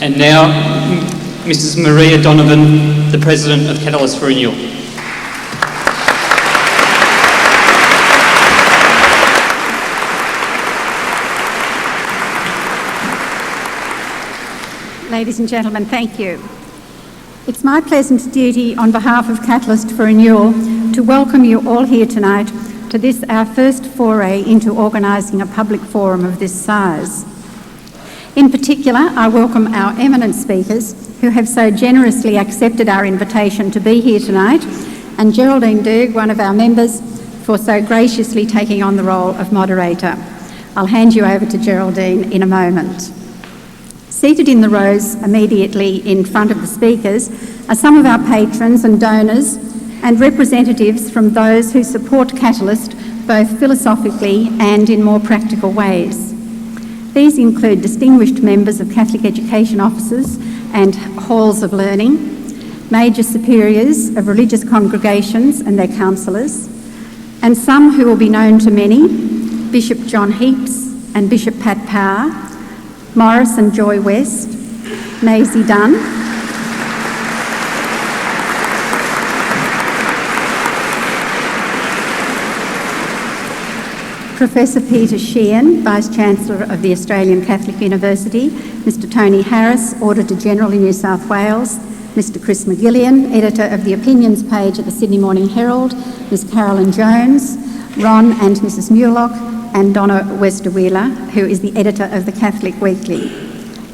And now, Mrs. Maria Donovan, the President of Catalyst for Renewal. Ladies and gentlemen, thank you. It's my pleasant duty on behalf of Catalyst for Renewal to welcome you all here tonight to this, our first foray into organising a public forum of this size. In particular, I welcome our eminent speakers who have so generously accepted our invitation to be here tonight, and Geraldine Doog, one of our members, for so graciously taking on the role of moderator. I'll hand you over to Geraldine in a moment. Seated in the rows immediately in front of the speakers are some of our patrons and donors and representatives from those who support Catalyst both philosophically and in more practical ways. These include distinguished members of Catholic education offices and halls of learning, major superiors of religious congregations and their counsellors, and some who will be known to many, Bishop John Heaps and Bishop Pat Power, Morris and Joy West, Maisie Dunn, Professor Peter Sheehan, Vice-Chancellor of the Australian Catholic University, Mr Tony Harris, Auditor-General in New South Wales, Mr Chris McGillian, Editor of the Opinions page at the Sydney Morning Herald, Ms Carolyn Jones, Ron and Mrs Muirlock, and Donna Westerwheeler, who is the Editor of the Catholic Weekly,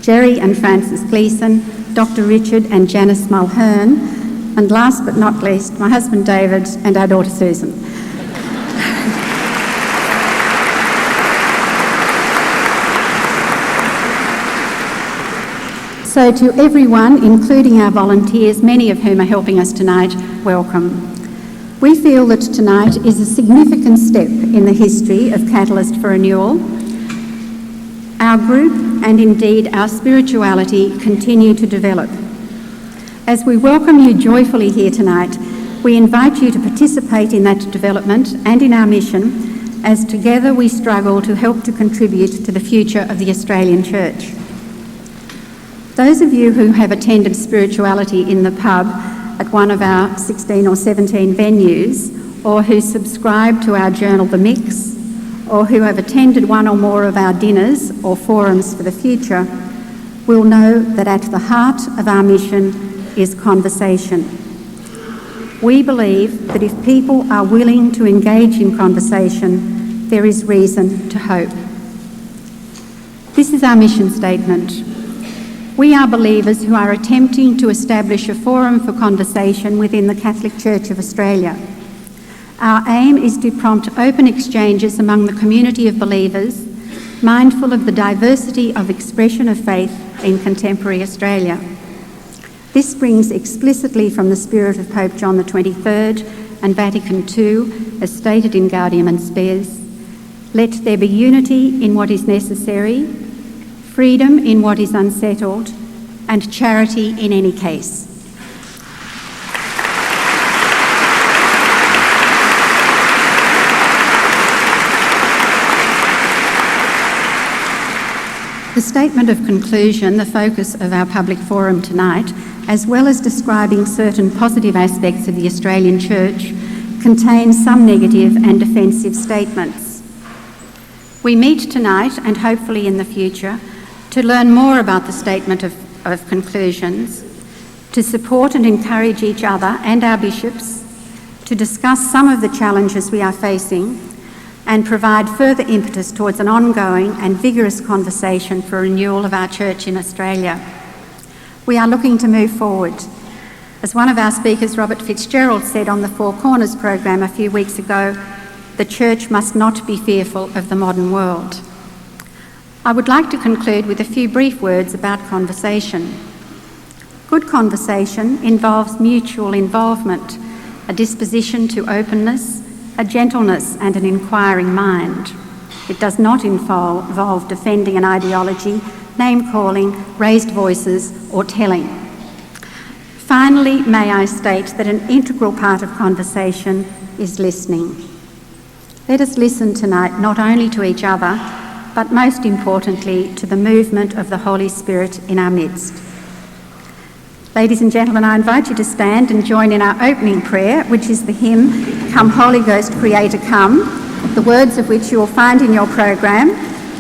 Jerry and Francis Gleeson, Dr Richard and Janice Mulhern, and last but not least, my husband David and our daughter Susan. So to everyone, including our volunteers, many of whom are helping us tonight, welcome. We feel that tonight is a significant step in the history of Catalyst for Renewal. Our group, and indeed our spirituality, continue to develop. As we welcome you joyfully here tonight, we invite you to participate in that development and in our mission as together we struggle to help to contribute to the future of the Australian Church. Those of you who have attended spirituality in the pub at one of our 16 or 17 venues, or who subscribe to our journal The Mix, or who have attended one or more of our dinners or forums for the future, will know that at the heart of our mission is conversation. We believe that if people are willing to engage in conversation, there is reason to hope. This is our mission statement. We are believers who are attempting to establish a forum for conversation within the Catholic Church of Australia. Our aim is to prompt open exchanges among the community of believers, mindful of the diversity of expression of faith in contemporary Australia. This springs explicitly from the spirit of Pope John XXIII and Vatican II, as stated in Gaudium et Spes. Let there be unity in what is necessary, freedom in what is unsettled, and charity in any case. The statement of conclusion, the focus of our public forum tonight, as well as describing certain positive aspects of the Australian Church, contains some negative and offensive statements. We meet tonight, and hopefully in the future, to learn more about the statement of conclusions, to support and encourage each other and our bishops, to discuss some of the challenges we are facing, and provide further impetus towards an ongoing and vigorous conversation for renewal of our Church in Australia. We are looking to move forward. As one of our speakers, Robert Fitzgerald, said on the Four Corners program a few weeks ago, the Church must not be fearful of the modern world. I would like to conclude with a few brief words about conversation. Good conversation involves mutual involvement, a disposition to openness, a gentleness and an inquiring mind. It does not involve defending an ideology, name-calling, raised voices or telling. Finally, may I state that an integral part of conversation is listening. Let us listen tonight not only to each other, but most importantly, to the movement of the Holy Spirit in our midst. Ladies and gentlemen, I invite you to stand and join in our opening prayer, which is the hymn, Come Holy Ghost Creator Come, the words of which you will find in your program,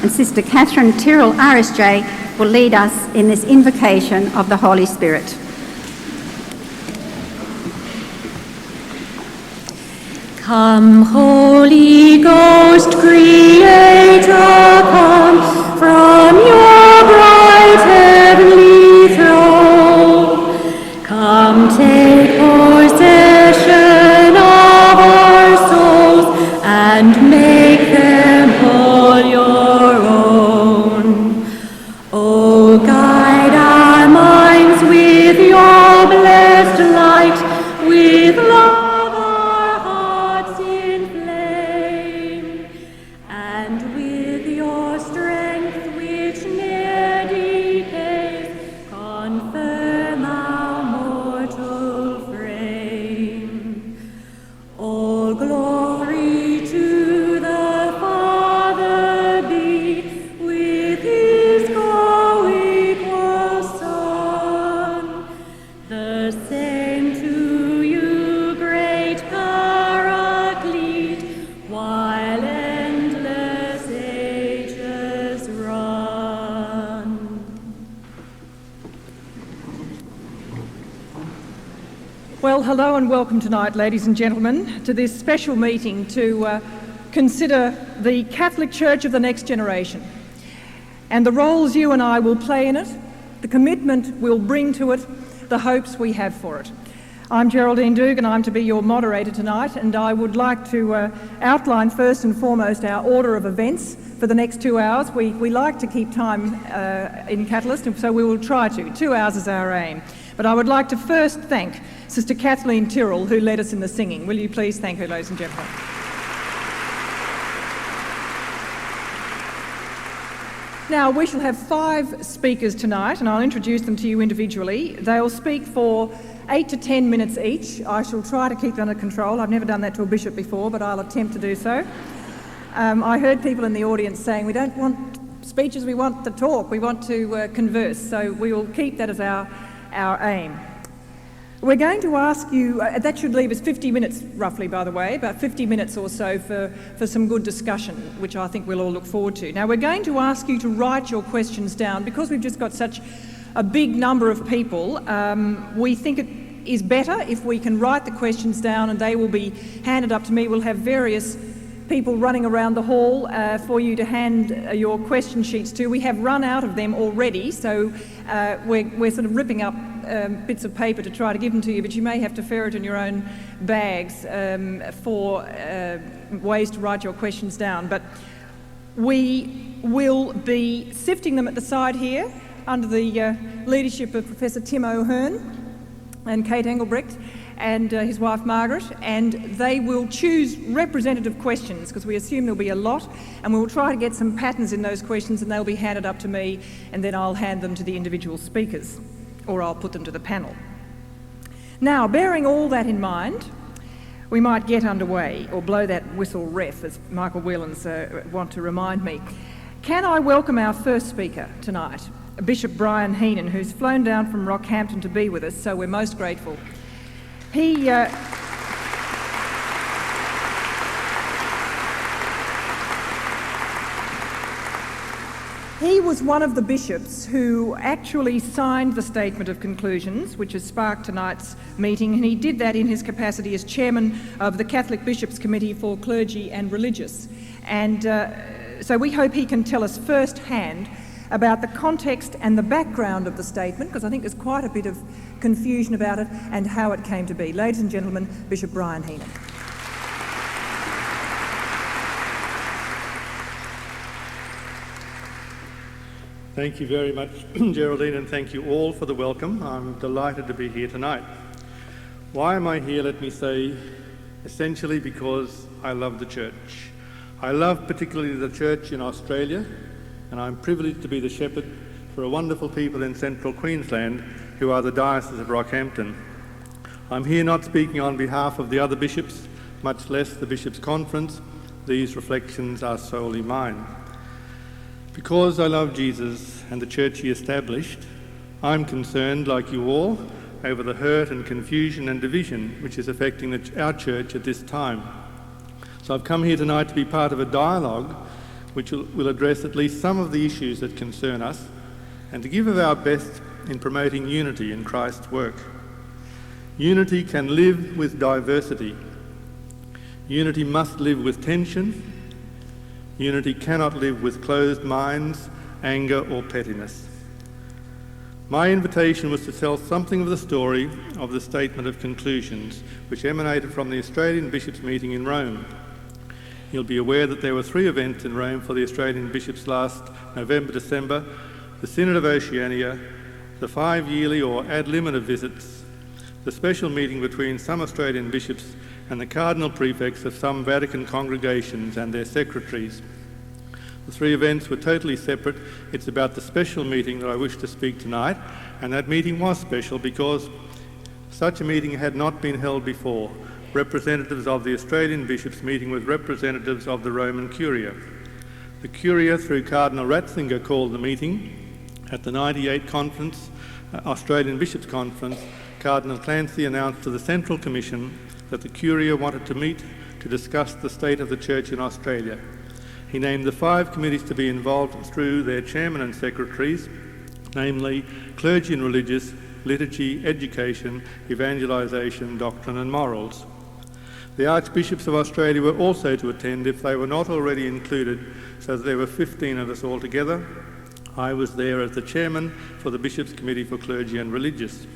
and Sister Catherine Tyrrell, RSJ, will lead us in this invocation of the Holy Spirit. Come, Holy Ghost, Creator, come from your bright heavenly throne. Come, take possession of our souls and make them all your own. Oh, guide our minds with your blessed light, with love. Well, hello and welcome tonight, ladies and gentlemen, to this special meeting to consider the Catholic Church of the next generation and the roles you and I will play in it, the commitment we'll bring to it, the hopes we have for it. I'm Geraldine Dugan, I'm to be your moderator tonight, and I would like to outline first and foremost our order of events for the next 2 hours. We like to keep time in Catalyst, and so we will try to. 2 hours is our aim. But I would like to first thank Sister Kathleen Tyrrell, who led us in the singing. Will you please thank her, ladies and gentlemen? Now, we shall have 5 speakers tonight, and I'll introduce them to you individually. They'll speak for 8 to 10 minutes each. I shall try to keep it under control. I've never done that to a bishop before, but I'll attempt to do so. I heard people in the audience saying, we don't want speeches, we want to talk, we want to converse. So we will keep that as our aim. We're going to ask you, that should leave us 50 minutes roughly, by the way, about 50 minutes or so for some good discussion, which I think we'll all look forward to. Now, we're going to ask you to write your questions down. Because we've just got such a big number of people, we think it is better if we can write the questions down and they will be handed up to me. We'll have various people running around the hall for you to hand your question sheets to. We have run out of them already, so we're sort of ripping up bits of paper to try to give them to you, but you may have to ferret in your own bags for ways to write your questions down. But we will be sifting them at the side here under the leadership of Professor Tim O'Hearn and Kate Engelbrecht and his wife Margaret, and they will choose representative questions because we assume there'll be a lot, and we'll try to get some patterns in those questions, and they'll be handed up to me, and then I'll hand them to the individual speakers, or I'll put them to the panel. Now, bearing all that in mind, we might get underway, or blow that whistle ref, as Michael Whelans want to remind me. Can I welcome our first speaker tonight, Bishop Brian Heenan, who's flown down from Rockhampton to be with us, so we're most grateful. He was one of the bishops who actually signed the Statement of Conclusions, which has sparked tonight's meeting, and he did that in his capacity as chairman of the Catholic Bishops' Committee for Clergy and Religious. And so we hope he can tell us firsthand about the context and the background of the statement, because I think there's quite a bit of confusion about it and how it came to be. Ladies and gentlemen, Bishop Brian Heenan. Thank you very much, Geraldine, and thank you all for the welcome. I'm delighted to be here tonight. Why am I here? Let me say, essentially because I love the church. I love particularly the church in Australia, and I'm privileged to be the shepherd for a wonderful people in central Queensland who are the Diocese of Rockhampton. I'm here not speaking on behalf of the other bishops, much less the Bishops' Conference. These reflections are solely mine. Because I love Jesus and the church he established, I'm concerned, like you all, over the hurt and confusion and division which is affecting our church at this time. So I've come here tonight to be part of a dialogue which will address at least some of the issues that concern us and to give of our best in promoting unity in Christ's work. Unity can live with diversity. Unity must live with tension. Unity cannot live with closed minds, anger or pettiness. My invitation was to tell something of the story of the Statement of Conclusions, which emanated from the Australian Bishops' meeting in Rome. You'll be aware that there were 3 events in Rome for the Australian Bishops last November-December: the Synod of Oceania, the 5 yearly or ad limina visits, the special meeting between some Australian bishops and the cardinal prefects of some Vatican congregations and their secretaries. The 3 events were totally separate. It's about the special meeting that I wish to speak tonight, and that meeting was special because such a meeting had not been held before. Representatives of the Australian bishops meeting with representatives of the Roman Curia. The Curia, through Cardinal Ratzinger, called the meeting. At the 98 conference, Australian Bishops' Conference, Cardinal Clancy announced to the Central Commission that the Curia wanted to meet to discuss the state of the Church in Australia. He named the 5 committees to be involved through their chairman and secretaries, namely Clergy and Religious, Liturgy, Education, Evangelisation, Doctrine and Morals. The Archbishops of Australia were also to attend if they were not already included, so that there were 15 of us altogether. I was there as the chairman for the Bishops' Committee for Clergy and Religious.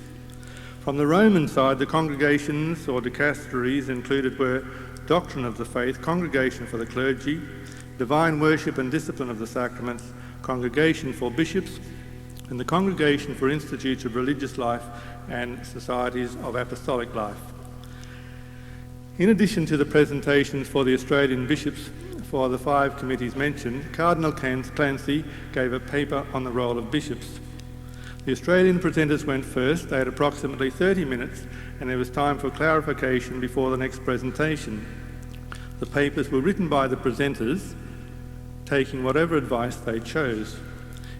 From the Roman side, the congregations or dicasteries included were Doctrine of the Faith, Congregation for the Clergy, Divine Worship and Discipline of the Sacraments, Congregation for Bishops, and the Congregation for Institutes of Religious Life and Societies of Apostolic Life. In addition to the presentations for the Australian bishops for the 5 committees mentioned, Cardinal Clancy gave a paper on the role of bishops. The Australian presenters went first. They had approximately 30 minutes, and there was time for clarification before the next presentation. The papers were written by the presenters, taking whatever advice they chose.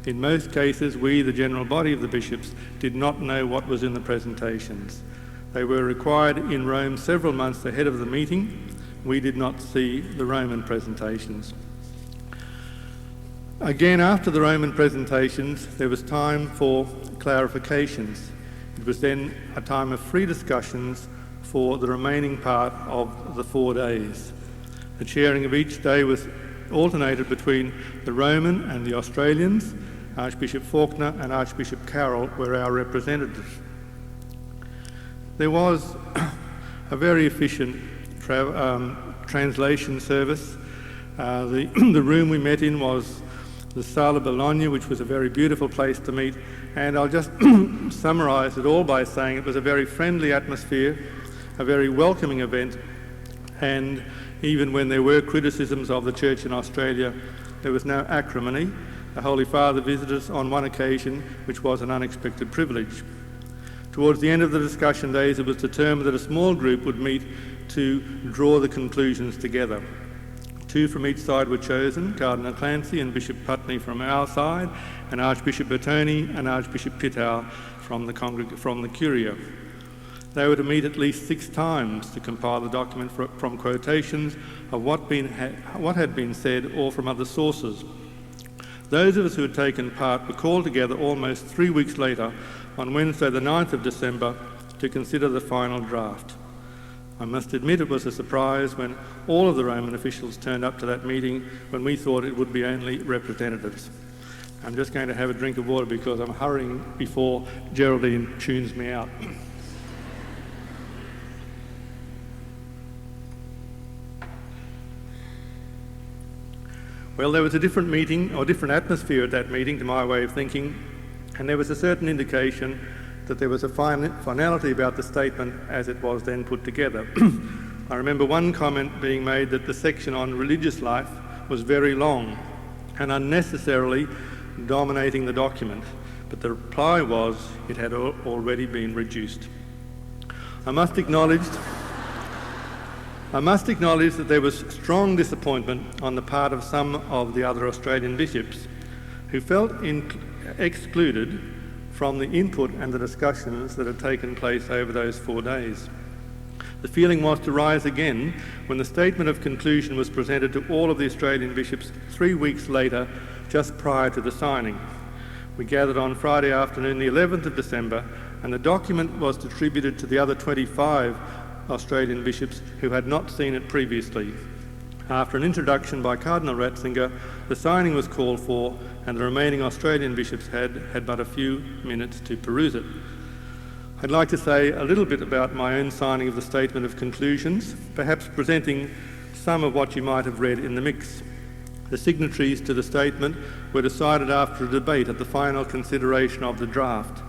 In most cases, we, the general body of the bishops, did not know what was in the presentations. They were required in Rome several months ahead of the meeting. We did not see the Roman presentations. Again, after the Roman presentations, there was time for clarifications. It was then a time of free discussions for the remaining part of the 4 days. The chairing of each day was alternated between the Roman and the Australians. Archbishop Faulkner and Archbishop Carroll were our representatives. There was a very efficient translation service. The room we met in was the Sala Bologna, which was a very beautiful place to meet, and I'll just summarise it all by saying it was a very friendly atmosphere, a very welcoming event, and even when there were criticisms of the Church in Australia, there was no acrimony. The Holy Father visited us on one occasion, which was an unexpected privilege. Towards the end of the discussion days, it was determined that a small group would meet to draw the conclusions together. 2 from each side were chosen, Cardinal Clancy and Bishop Putney from our side, and Archbishop Bertoni and Archbishop Pittow from the Curia. They were to meet at least 6 times to compile the document from quotations of what had been said or from other sources. Those of us who had taken part were called together almost 3 weeks later on Wednesday the 9th of December to consider the final draft. I must admit it was a surprise when all of the Roman officials turned up to that meeting when we thought it would be only representatives. I'm just going to have a drink of water because I'm hurrying before Geraldine tunes me out. Well, there was a different meeting or different atmosphere at that meeting to my way of thinking, and there was a certain indication that there was a finality about the statement as it was then put together. I remember one comment being made that the section on religious life was very long and unnecessarily dominating the document, but the reply was it had already been reduced. I must acknowledge that there was strong disappointment on the part of some of the other Australian bishops who felt excluded from the input and the discussions that had taken place over those 4 days. The feeling was to rise again when the statement of conclusion was presented to all of the Australian bishops 3 weeks later, just prior to the signing. We gathered on Friday afternoon, the 11th of December, and the document was distributed to the other 25 Australian bishops who had not seen it previously. After an introduction by Cardinal Ratzinger, the signing was called for, and the remaining Australian bishops had but a few minutes to peruse it. I'd like to say a little bit about my own signing of the Statement of Conclusions, perhaps presenting some of what you might have read in the mix. The signatories to the statement were decided after a debate at the final consideration of the draft.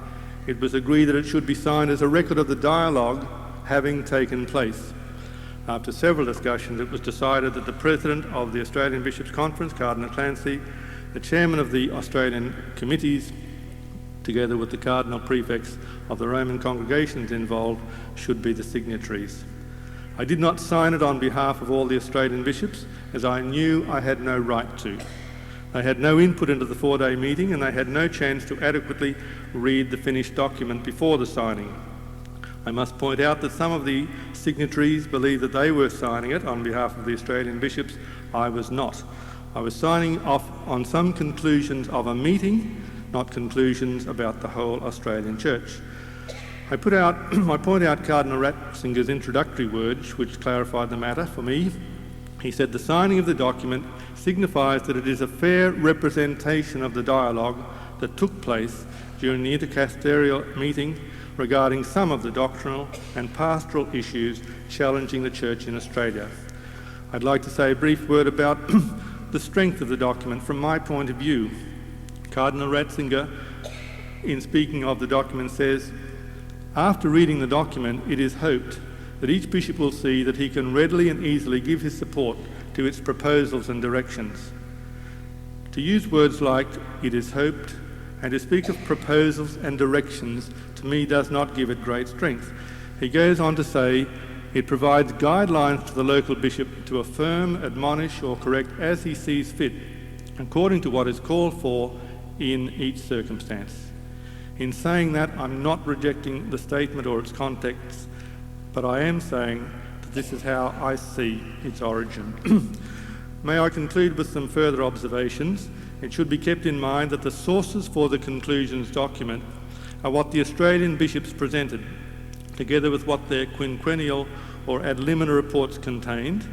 It was agreed that it should be signed as a record of the dialogue having taken place. After several discussions, it was decided that the President of the Australian Bishops' Conference, Cardinal Clancy, the Chairman of the Australian Committees, together with the Cardinal Prefects of the Roman congregations involved, should be the signatories. I did not sign it on behalf of all the Australian bishops, as I knew I had no right to. They had no input into the 4-day meeting, and they had no chance to adequately read the finished document before the signing. I must point out that some of the signatories believed that they were signing it on behalf of the Australian bishops. I was not. I was signing off on some conclusions of a meeting, not conclusions about the whole Australian Church. I point out Cardinal Ratzinger's introductory words, which clarified the matter for me. He said, "The signing of the document signifies that it is a fair representation of the dialogue that took place during the intercasterial meeting regarding some of the doctrinal and pastoral issues challenging the Church in Australia." I'd like to say a brief word about the strength of the document from my point of view. Cardinal Ratzinger, in speaking of the document, says, "After reading the document, it is hoped that each bishop will see that he can readily and easily give his support to its proposals and directions." To use words like "it is hoped" and to speak of proposals and directions, to me, does not give it great strength. He goes on to say, "It provides guidelines to the local bishop to affirm, admonish or correct as he sees fit, according to what is called for in each circumstance." In saying that, I'm not rejecting the statement or its context, but I am saying that this is how I see its origin. May I conclude with some further observations? It should be kept in mind that the sources for the conclusions document are what the Australian bishops presented, together with what their quinquennial or ad limina reports contained,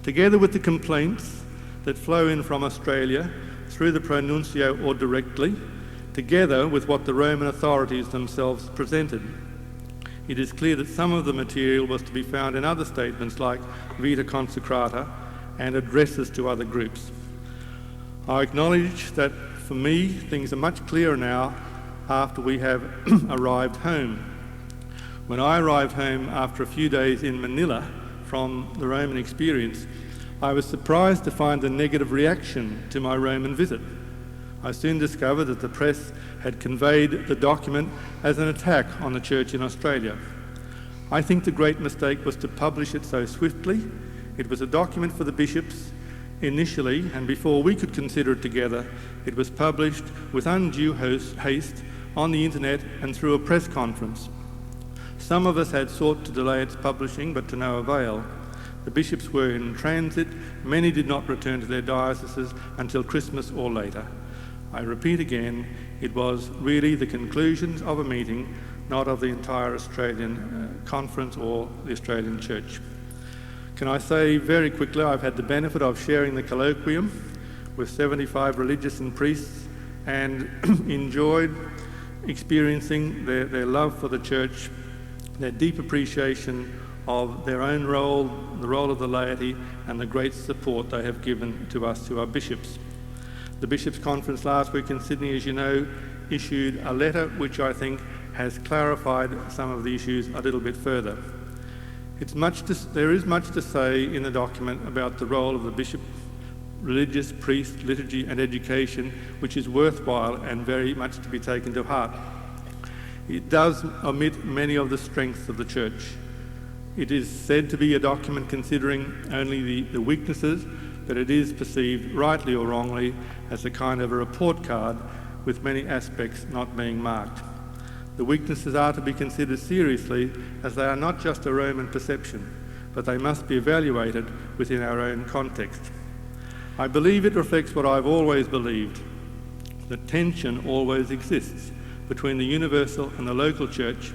together with the complaints that flow in from Australia through the pronuncio or directly, together with what the Roman authorities themselves presented. It is clear that some of the material was to be found in other statements like Vita Consecrata and addresses to other groups. I acknowledge that for me things are much clearer now after we have arrived home. When I arrived home after a few days in Manila from the Roman experience, I was surprised to find a negative reaction to my Roman visit. I soon discovered that the press had conveyed the document as an attack on the Church in Australia. I think the great mistake was to publish it so swiftly. It was a document for the bishops initially, and before we could consider it together, it was published with undue haste on the internet and through a press conference. Some of us had sought to delay its publishing, but to no avail. The bishops were in transit. Many did not return to their dioceses until Christmas or later. I repeat again, it was really the conclusions of a meeting, not of the entire Australian conference or the Australian Church. Can I say very quickly, I've had the benefit of sharing the colloquium with 75 religious and priests and enjoyed experiencing their love for the Church, their deep appreciation of their own role, the role of the laity, and the great support they have given to us, to our bishops. The Bishops' Conference last week in Sydney, as you know, issued a letter which I think has clarified some of the issues a little bit further. There is much to say in the document about the role of the bishop, religious, priest, liturgy and education, which is worthwhile and very much to be taken to heart. It does omit many of the strengths of the Church. It is said to be a document considering only the weaknesses, but it is perceived, rightly or wrongly, as a kind of a report card with many aspects not being marked. The weaknesses are to be considered seriously, as they are not just a Roman perception, but they must be evaluated within our own context. I believe it reflects what I've always believed, that tension always exists between the universal and the local church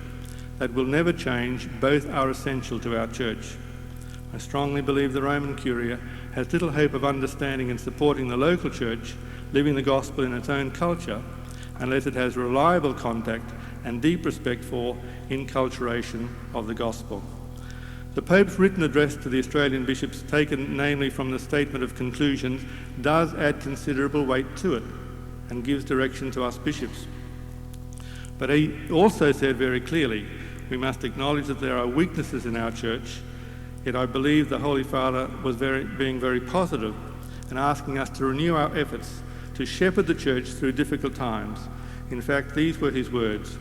that will never change. Both are essential to our church. I strongly believe the Roman Curia has little hope of understanding and supporting the local church, living the gospel in its own culture, unless it has reliable contact and deep respect for inculturation of the gospel. The Pope's written address to the Australian bishops, taken namely from the Statement of Conclusions, does add considerable weight to it and gives direction to us bishops. But he also said very clearly, we must acknowledge that there are weaknesses in our church, yet I believe the Holy Father was being very positive and asking us to renew our efforts to shepherd the church through difficult times. In fact, these were his words: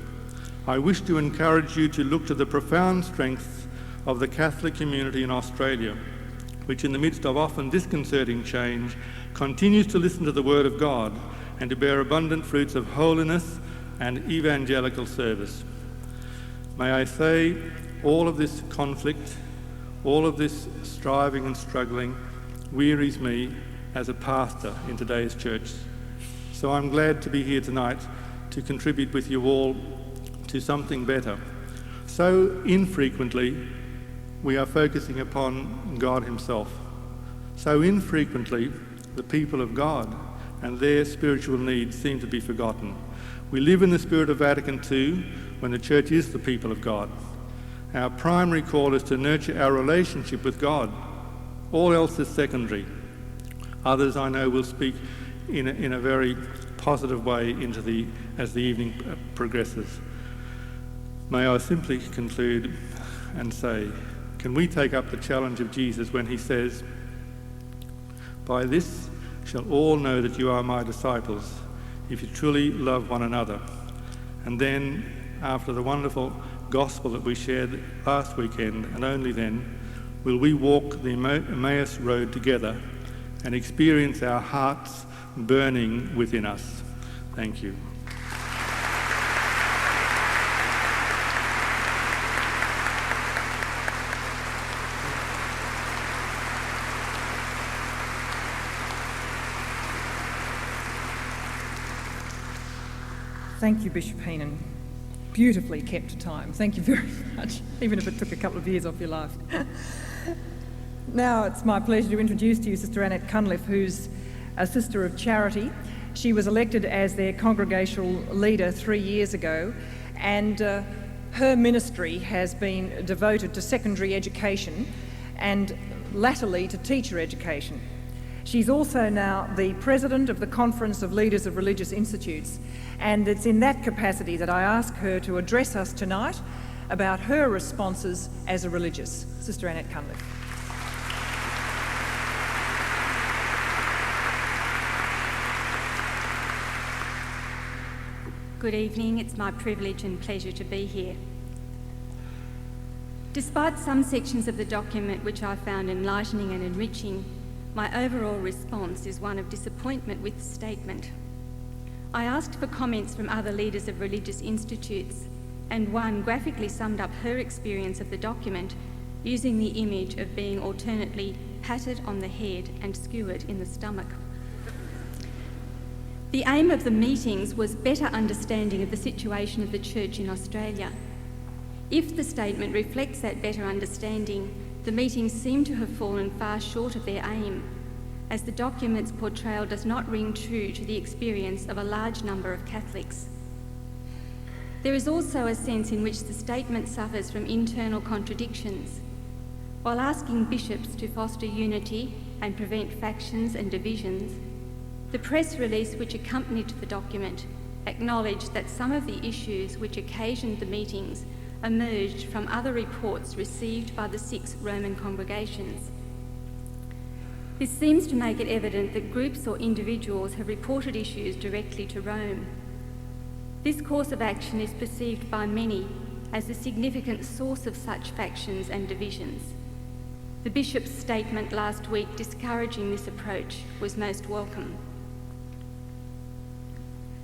I wish to encourage you to look to the profound strength of the Catholic community in Australia, which in the midst of often disconcerting change continues to listen to the Word of God and to bear abundant fruits of holiness and evangelical service. May I say, all of this conflict, all of this striving and struggling wearies me as a pastor in today's church. So I'm glad to be here tonight to contribute with you all to something better. So infrequently, we are focusing upon God himself. So infrequently, the people of God and their spiritual needs seem to be forgotten. We live in the spirit of Vatican II, when the church is the people of God. Our primary call is to nurture our relationship with God. All else is secondary. Others, I know, will speak in a very positive way as the evening progresses. May I simply conclude and say, can we take up the challenge of Jesus when he says, by this shall all know that you are my disciples, if you truly love one another. And then, after the wonderful gospel that we shared last weekend, and only then, will we walk the Emmaus road together and experience our hearts burning within us. Thank you. Thank you, Bishop Heenan. Beautifully kept to time. Thank you very much, even if it took a couple of years off your life. Now it's my pleasure to introduce to you Sister Annette Cunliffe, who's a Sister of Charity. She was elected as their congregational leader 3 years ago, and her ministry has been devoted to secondary education and latterly to teacher education. She's also now the president of the Conference of Leaders of Religious Institutes, and it's in that capacity that I ask her to address us tonight about her responses as a religious. Sister Annette Cunliffe. Good evening. It's my privilege and pleasure to be here. Despite some sections of the document which I found enlightening and enriching, my overall response is one of disappointment with the statement. I asked for comments from other leaders of religious institutes, and one graphically summed up her experience of the document using the image of being alternately patted on the head and skewered in the stomach. The aim of the meetings was better understanding of the situation of the Church in Australia. If the statement reflects that better understanding, the meetings seem to have fallen far short of their aim, as the document's portrayal does not ring true to the experience of a large number of Catholics. There is also a sense in which the statement suffers from internal contradictions. While asking bishops to foster unity and prevent factions and divisions, the press release which accompanied the document acknowledged that some of the issues which occasioned the meetings emerged from other reports received by the 6 Roman congregations. This seems to make it evident that groups or individuals have reported issues directly to Rome. This course of action is perceived by many as a significant source of such factions and divisions. The Bishop's statement last week discouraging this approach was most welcome.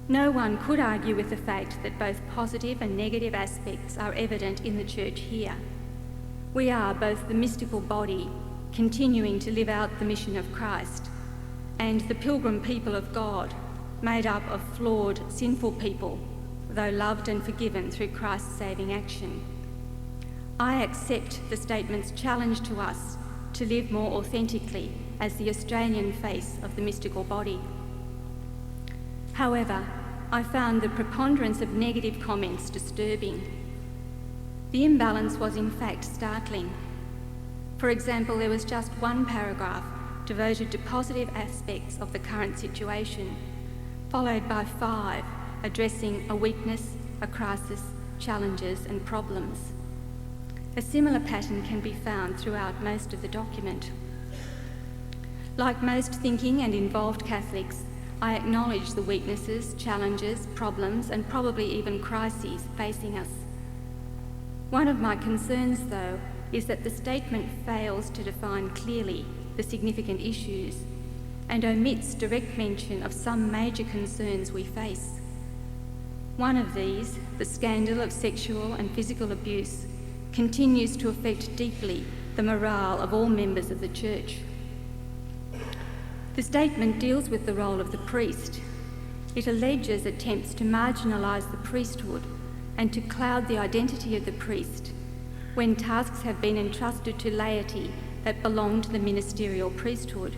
No one could argue with the fact that both positive and negative aspects are evident in the Church here. We are both the mystical body, continuing to live out the mission of Christ, and the pilgrim people of God, made up of flawed, sinful people, though loved and forgiven through Christ's saving action. I accept the statement's challenge to us to live more authentically as the Australian face of the mystical body. However, I found the preponderance of negative comments disturbing. The imbalance was in fact startling. For example, there was just one paragraph devoted to positive aspects of the current situation, followed by 5 addressing a weakness, a crisis, challenges and problems. A similar pattern can be found throughout most of the document. Like most thinking and involved Catholics, I acknowledge the weaknesses, challenges, problems and probably even crises facing us. One of my concerns, though, is that the statement fails to define clearly the significant issues and omits direct mention of some major concerns we face. One of these, the scandal of sexual and physical abuse, continues to affect deeply the morale of all members of the Church. The statement deals with the role of the priest. It alleges attempts to marginalise the priesthood and to cloud the identity of the priest when tasks have been entrusted to laity that belong to the ministerial priesthood.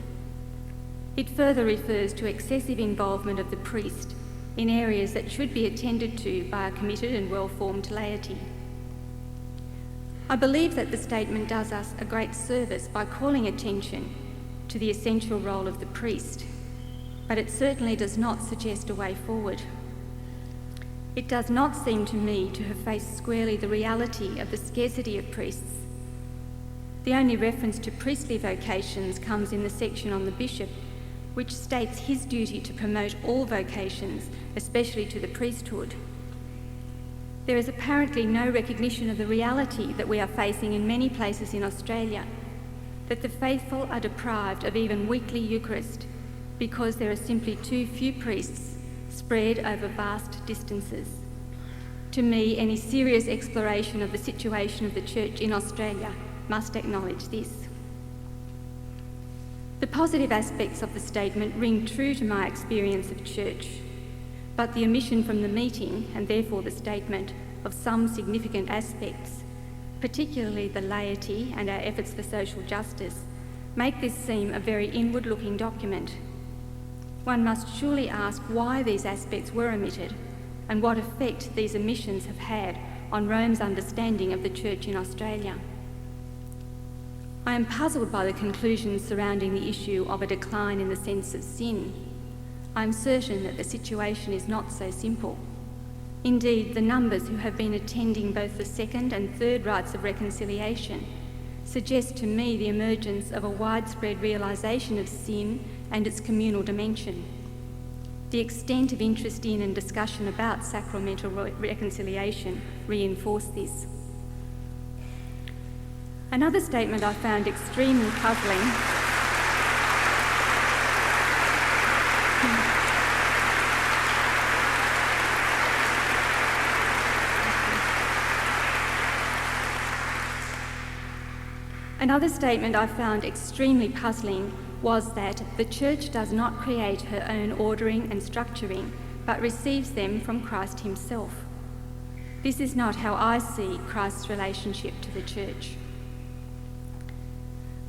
It further refers to excessive involvement of the priest in areas that should be attended to by a committed and well-formed laity. I believe that the statement does us a great service by calling attention to the essential role of the priest, but it certainly does not suggest a way forward. It does not seem to me to have faced squarely the reality of the scarcity of priests. The only reference to priestly vocations comes in the section on the bishop, which states his duty to promote all vocations, especially to the priesthood. There is apparently no recognition of the reality that we are facing in many places in Australia, that the faithful are deprived of even weekly Eucharist because there are simply too few priests spread over vast distances. To me, any serious exploration of the situation of the Church in Australia must acknowledge this. The positive aspects of the statement ring true to my experience of church, but the omission from the meeting, and therefore the statement, of some significant aspects, particularly the laity and our efforts for social justice, make this seem a very inward-looking document. One must surely ask why these aspects were omitted and what effect these omissions have had on Rome's understanding of the Church in Australia. I am puzzled by the conclusions surrounding the issue of a decline in the sense of sin. I am certain that the situation is not so simple. Indeed, the numbers who have been attending both the second and third rites of reconciliation suggest to me the emergence of a widespread realisation of sin and its communal dimension. The extent of interest in and discussion about sacramental reconciliation reinforce this. Another statement I found extremely puzzling Another statement I found extremely puzzling was that the Church does not create her own ordering and structuring, but receives them from Christ himself. This is not how I see Christ's relationship to the Church.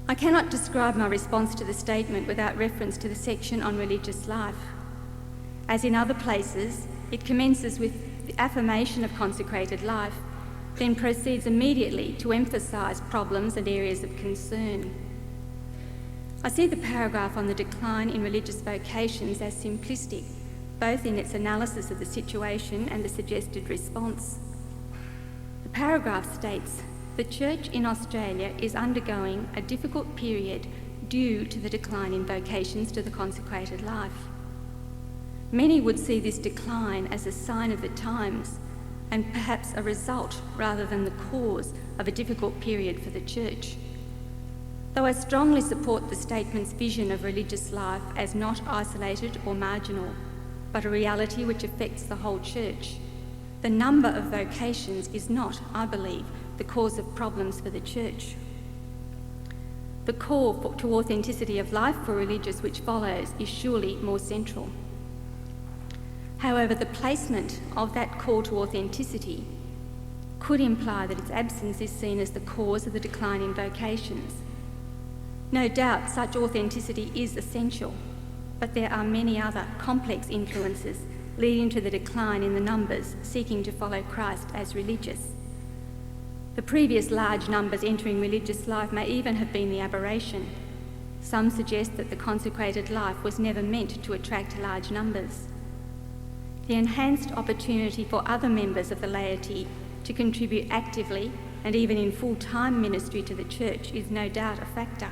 I cannot describe my response to the statement without reference to the section on religious life. As in other places, it commences with the affirmation of consecrated life, then proceeds immediately to emphasise problems and areas of concern. I see the paragraph on the decline in religious vocations as simplistic, both in its analysis of the situation and the suggested response. The paragraph states, "The Church in Australia is undergoing a difficult period due to the decline in vocations to the consecrated life." Many would see this decline as a sign of the times and perhaps a result rather than the cause of a difficult period for the Church. Though I strongly support the statement's vision of religious life as not isolated or marginal, but a reality which affects the whole church, the number of vocations is not, I believe, the cause of problems for the church. The call to authenticity of life for religious which follows is surely more central. However, the placement of that call to authenticity could imply that its absence is seen as the cause of the decline in vocations. No doubt such authenticity is essential, but there are many other complex influences leading to the decline in the numbers seeking to follow Christ as religious. The previous large numbers entering religious life may even have been the aberration. Some suggest that the consecrated life was never meant to attract large numbers. The enhanced opportunity for other members of the laity to contribute actively and even in full-time ministry to the church is no doubt a factor.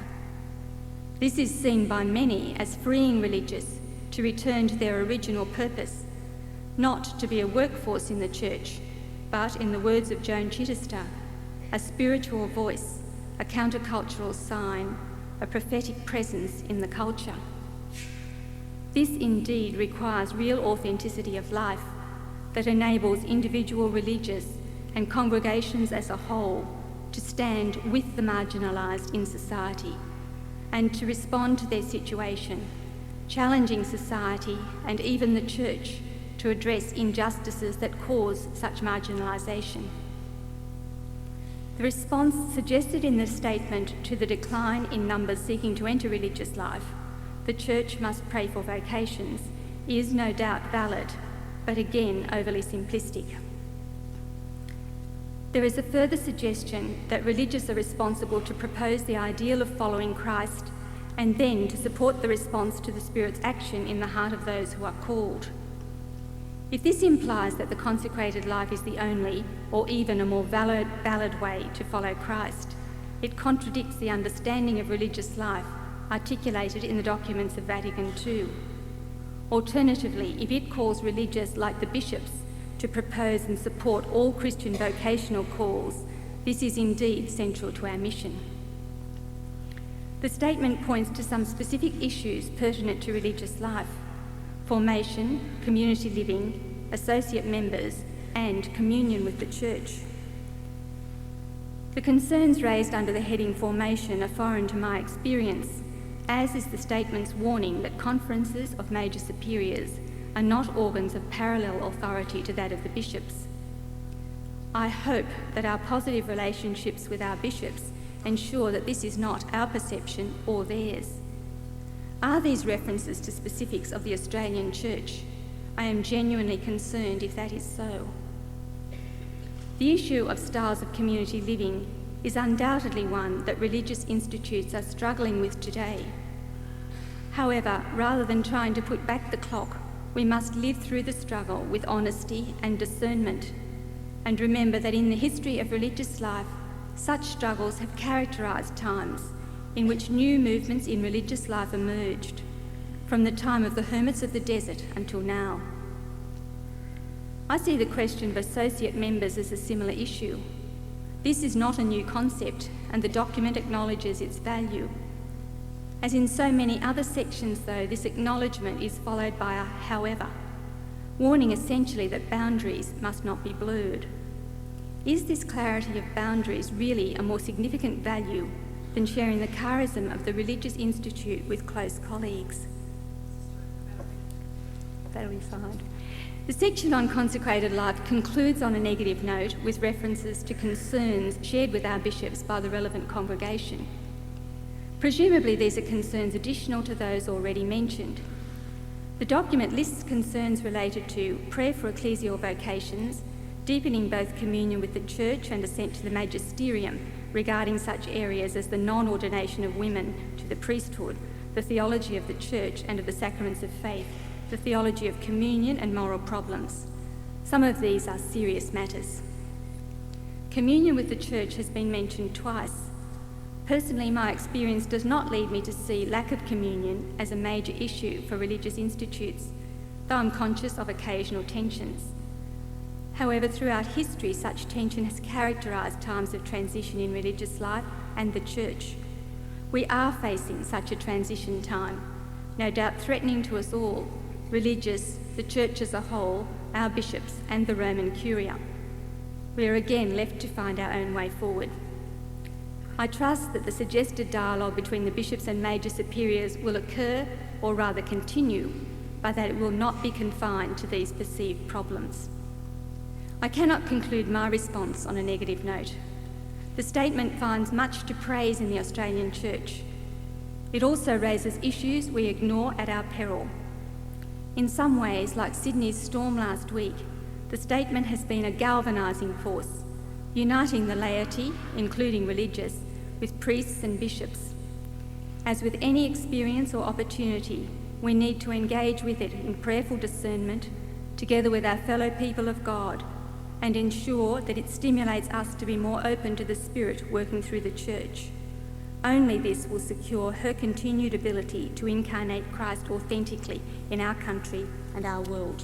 This is seen by many as freeing religious to return to their original purpose, not to be a workforce in the church, but, in the words of Joan Chittister, a spiritual voice, a countercultural sign, a prophetic presence in the culture. This indeed requires real authenticity of life that enables individual religious and congregations as a whole to stand with the marginalised in society and to respond to their situation, challenging society and even the church to address injustices that cause such marginalisation. The response suggested in the statement to the decline in numbers seeking to enter religious life, the church must pray for vocations, is no doubt valid, but again overly simplistic. There is a further suggestion that religious are responsible to propose the ideal of following Christ and then to support the response to the Spirit's action in the heart of those who are called. If this implies that the consecrated life is the only or even a more valid way to follow Christ, it contradicts the understanding of religious life articulated in the documents of Vatican II. Alternatively, if it calls religious like the bishops to propose and support all Christian vocational calls, this is indeed central to our mission. The statement points to some specific issues pertinent to religious life: formation, community living, associate members, and communion with the church. The concerns raised under the heading formation are foreign to my experience, as is the statement's warning that conferences of major superiors are not organs of parallel authority to that of the bishops. I hope that our positive relationships with our bishops ensure that this is not our perception or theirs. Are these references to specifics of the Australian Church? I am genuinely concerned if that is so. The issue of styles of community living is undoubtedly one that religious institutes are struggling with today. However, rather than trying to put back the clock, we must live through the struggle with honesty and discernment, and remember that in the history of religious life, such struggles have characterised times in which new movements in religious life emerged, from the time of the hermits of the desert until now. I see the question of associate members as a similar issue. This is not a new concept, and the document acknowledges its value. As in so many other sections, though, this acknowledgement is followed by a however, warning essentially that boundaries must not be blurred. Is this clarity of boundaries really a more significant value than sharing the charism of the religious institute with close colleagues? That'll be fine. The section on consecrated life concludes on a negative note with references to concerns shared with our bishops by the relevant congregation. Presumably these are concerns additional to those already mentioned. The document lists concerns related to prayer for ecclesial vocations, deepening both communion with the church and assent to the magisterium regarding such areas as the non-ordination of women to the priesthood, the theology of the church and of the sacraments of faith, the theology of communion and moral problems. Some of these are serious matters. Communion with the church has been mentioned twice. Personally, my experience does not lead me to see lack of communion as a major issue for religious institutes, though I'm conscious of occasional tensions. However, throughout history, such tension has characterised times of transition in religious life and the church. We are facing such a transition time, no doubt threatening to us all, religious, the Church as a whole, our bishops and the Roman Curia. We are again left to find our own way forward. I trust that the suggested dialogue between the bishops and major superiors will occur, or rather continue, but that it will not be confined to these perceived problems. I cannot conclude my response on a negative note. The statement finds much to praise in the Australian Church. It also raises issues we ignore at our peril. In some ways, like Sydney's storm last week, the statement has been a galvanising force, uniting the laity, including religious, with priests and bishops. As with any experience or opportunity, we need to engage with it in prayerful discernment, together with our fellow people of God, and ensure that it stimulates us to be more open to the Spirit working through the Church. Only this will secure her continued ability to incarnate Christ authentically in our country and our world.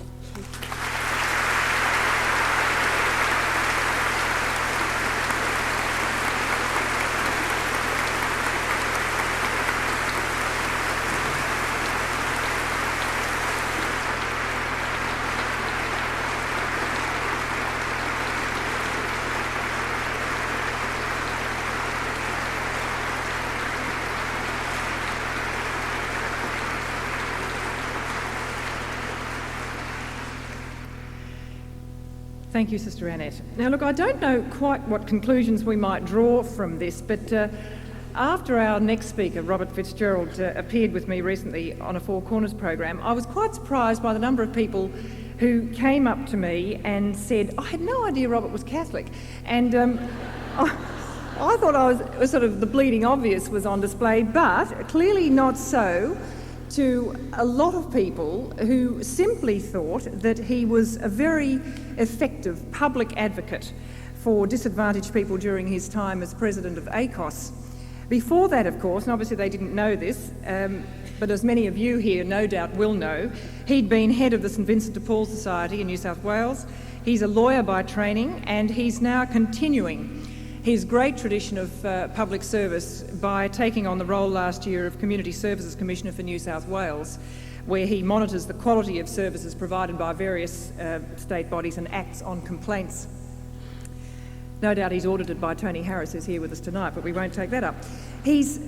Thank you, Sister Annette. Now, look, I don't know quite what conclusions we might draw from this, but after our next speaker, Robert Fitzgerald, appeared with me recently on a Four Corners program, I was quite surprised by the number of people who came up to me and said, I had no idea Robert was Catholic. And I thought it was sort of the bleeding obvious was on display, but clearly not so to a lot of people who simply thought that he was a very effective public advocate for disadvantaged people during his time as president of ACOS. Before that, of course, and obviously they didn't know this, but as many of you here no doubt will know, he'd been head of the St Vincent de Paul Society in New South Wales. He's a lawyer by training, and he's now continuing his great tradition of public service by taking on the role last year of Community Services Commissioner for New South Wales, where he monitors the quality of services provided by various state bodies and acts on complaints. No doubt he's audited by Tony Harris, who's here with us tonight, but we won't take that up. He's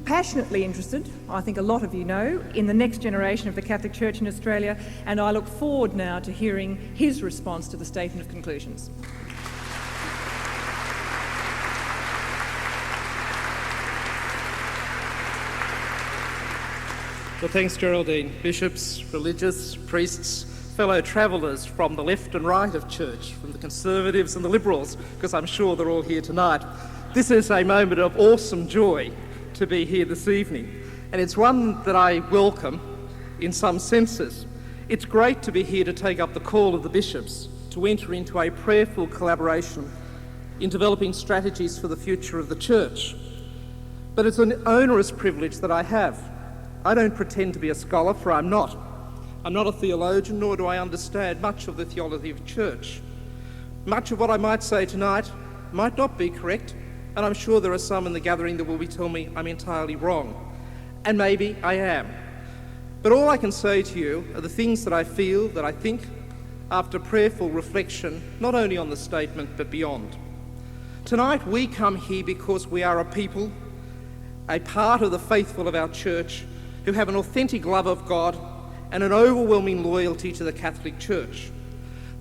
passionately interested, I think a lot of you know, in the next generation of the Catholic Church in Australia, and I look forward now to hearing his response to the statement of conclusions. Well, thanks, Geraldine. Bishops, religious, priests, fellow travellers from the left and right of church, from the Conservatives and the Liberals, because I'm sure they're all here tonight. This is a moment of awesome joy to be here this evening, and it's one that I welcome in some senses. It's great to be here to take up the call of the bishops to enter into a prayerful collaboration in developing strategies for the future of the church. But it's an onerous privilege that I have. I don't pretend to be a scholar, for I'm not. I'm not a theologian, nor do I understand much of the theology of church. Much of what I might say tonight might not be correct, and I'm sure there are some in the gathering that will tell me I'm entirely wrong. And maybe I am. But all I can say to you are the things that I feel, that I think, after prayerful reflection, not only on the statement, but beyond. Tonight we come here because we are a people, a part of the faithful of our church, who have an authentic love of God and an overwhelming loyalty to the Catholic Church.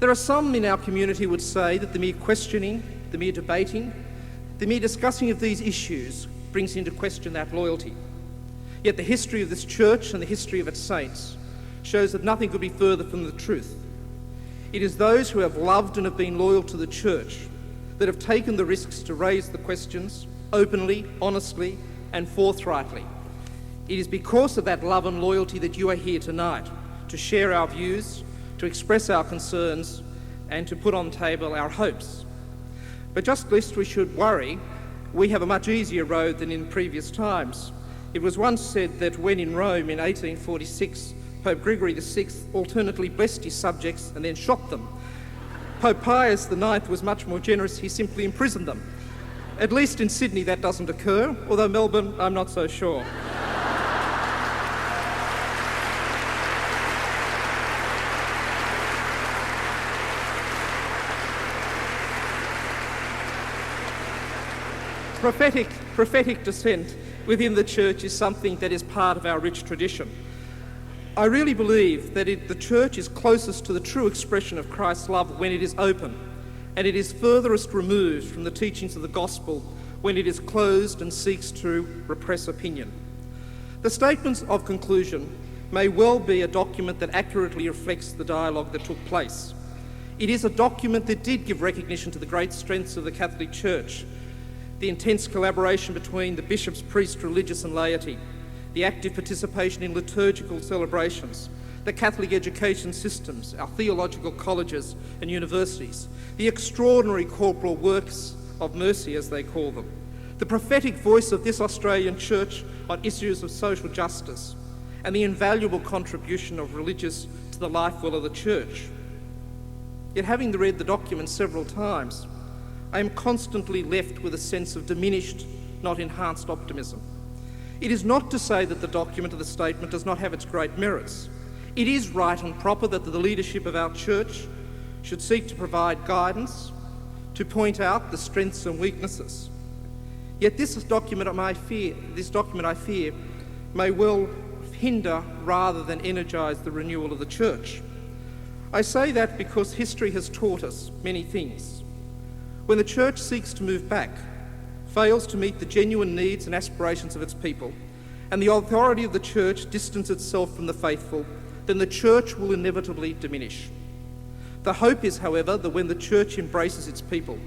There are some in our community who would say that the mere questioning, the mere debating, the mere discussing of these issues brings into question that loyalty. Yet the history of this church and the history of its saints shows that nothing could be further from the truth. It is those who have loved and have been loyal to the church that have taken the risks to raise the questions openly, honestly, and forthrightly. It is because of that love and loyalty that you are here tonight, to share our views, to express our concerns, and to put on the table our hopes. But just lest we should worry, we have a much easier road than in previous times. It was once said that when in Rome in 1846, Pope Gregory VI alternately blessed his subjects and then shot them. Pope Pius IX was much more generous, he simply imprisoned them. At least in Sydney that doesn't occur, although Melbourne, I'm not so sure. Prophetic dissent within the church is something that is part of our rich tradition. I really believe that the church is closest to the true expression of Christ's love when it is open, and it is furthest removed from the teachings of the gospel when it is closed and seeks to repress opinion. The statements of conclusion may well be a document that accurately reflects the dialogue that took place. It is a document that did give recognition to the great strengths of the Catholic Church, the intense collaboration between the bishops, priests, religious and laity, the active participation in liturgical celebrations, the Catholic education systems, our theological colleges and universities, the extraordinary corporal works of mercy, as they call them, the prophetic voice of this Australian Church on issues of social justice, and the invaluable contribution of religious to the life well of the Church. Yet, having read the document several times, I am constantly left with a sense of diminished, not enhanced optimism. It is not to say that the document of the statement does not have its great merits. It is right and proper that the leadership of our church should seek to provide guidance, to point out the strengths and weaknesses. Yet this document, I fear, may well hinder rather than energise the renewal of the church. I say that because history has taught us many things. When the church seeks to move back, fails to meet the genuine needs and aspirations of its people, and the authority of the church distance itself from the faithful, then the church will inevitably diminish. The hope is, however, that when the church embraces its people,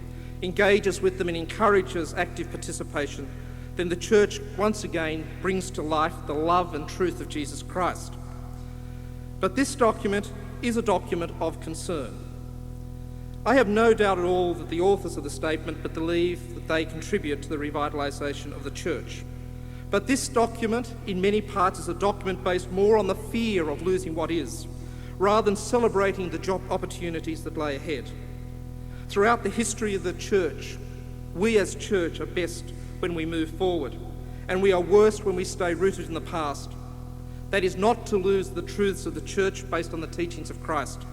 engages with them and encourages active participation, then the church once again brings to life the love and truth of Jesus Christ. But this document is a document of concern. I have no doubt at all that the authors of the statement believe that they contribute to the revitalisation of the church. But this document, in many parts, is a document based more on the fear of losing what is, rather than celebrating the job opportunities that lay ahead. Throughout the history of the church, we as church are best when we move forward, and we are worst when we stay rooted in the past. That is not to lose the truths of the church based on the teachings of Christ.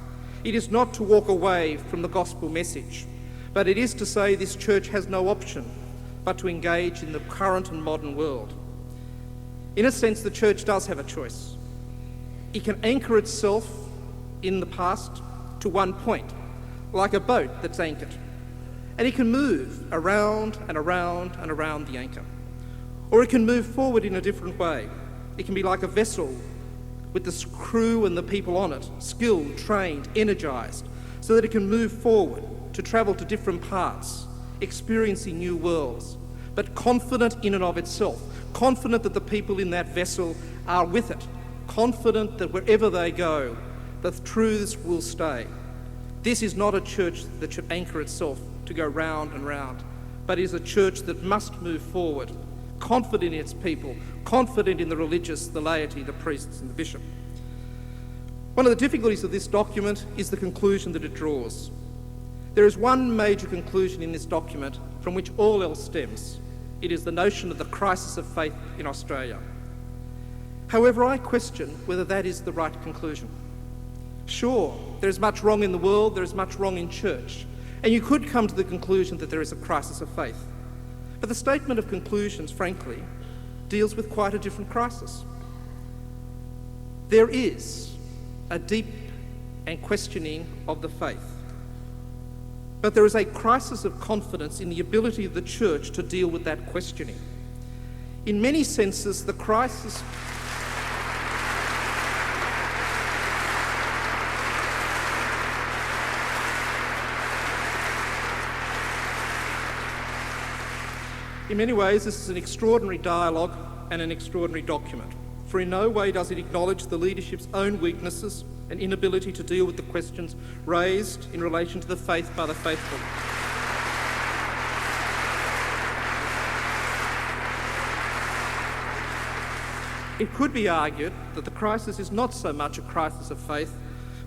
It is not to walk away from the gospel message, but it is to say this church has no option but to engage in the current and modern world. In a sense, the church does have a choice. It can anchor itself in the past to one point, like a boat that's anchored, and it can move around and around and around the anchor. Or it can move forward in a different way. It can be like a vessel with the crew and the people on it, skilled, trained, energised, so that it can move forward to travel to different parts, experiencing new worlds, but confident in and of itself, confident that the people in that vessel are with it, confident that wherever they go, the truths will stay. This is not a church that should anchor itself to go round and round, but is a church that must move forward, confident in its people, confident in the religious, the laity, the priests and the bishop. One of the difficulties of this document is the conclusion that it draws. There is one major conclusion in this document from which all else stems. It is the notion of the crisis of faith in Australia. However, I question whether that is the right conclusion. Sure, there is much wrong in the world, there is much wrong in church, and you could come to the conclusion that there is a crisis of faith. But the statement of conclusions, frankly, deals with quite a different crisis. There is a deep and questioning of the faith. But there is a crisis of confidence in the ability of the church to deal with that questioning. In many senses, the crisis... In many ways, this is an extraordinary dialogue and an extraordinary document, for in no way does it acknowledge the leadership's own weaknesses and inability to deal with the questions raised in relation to the faith by the faithful. It could be argued that the crisis is not so much a crisis of faith,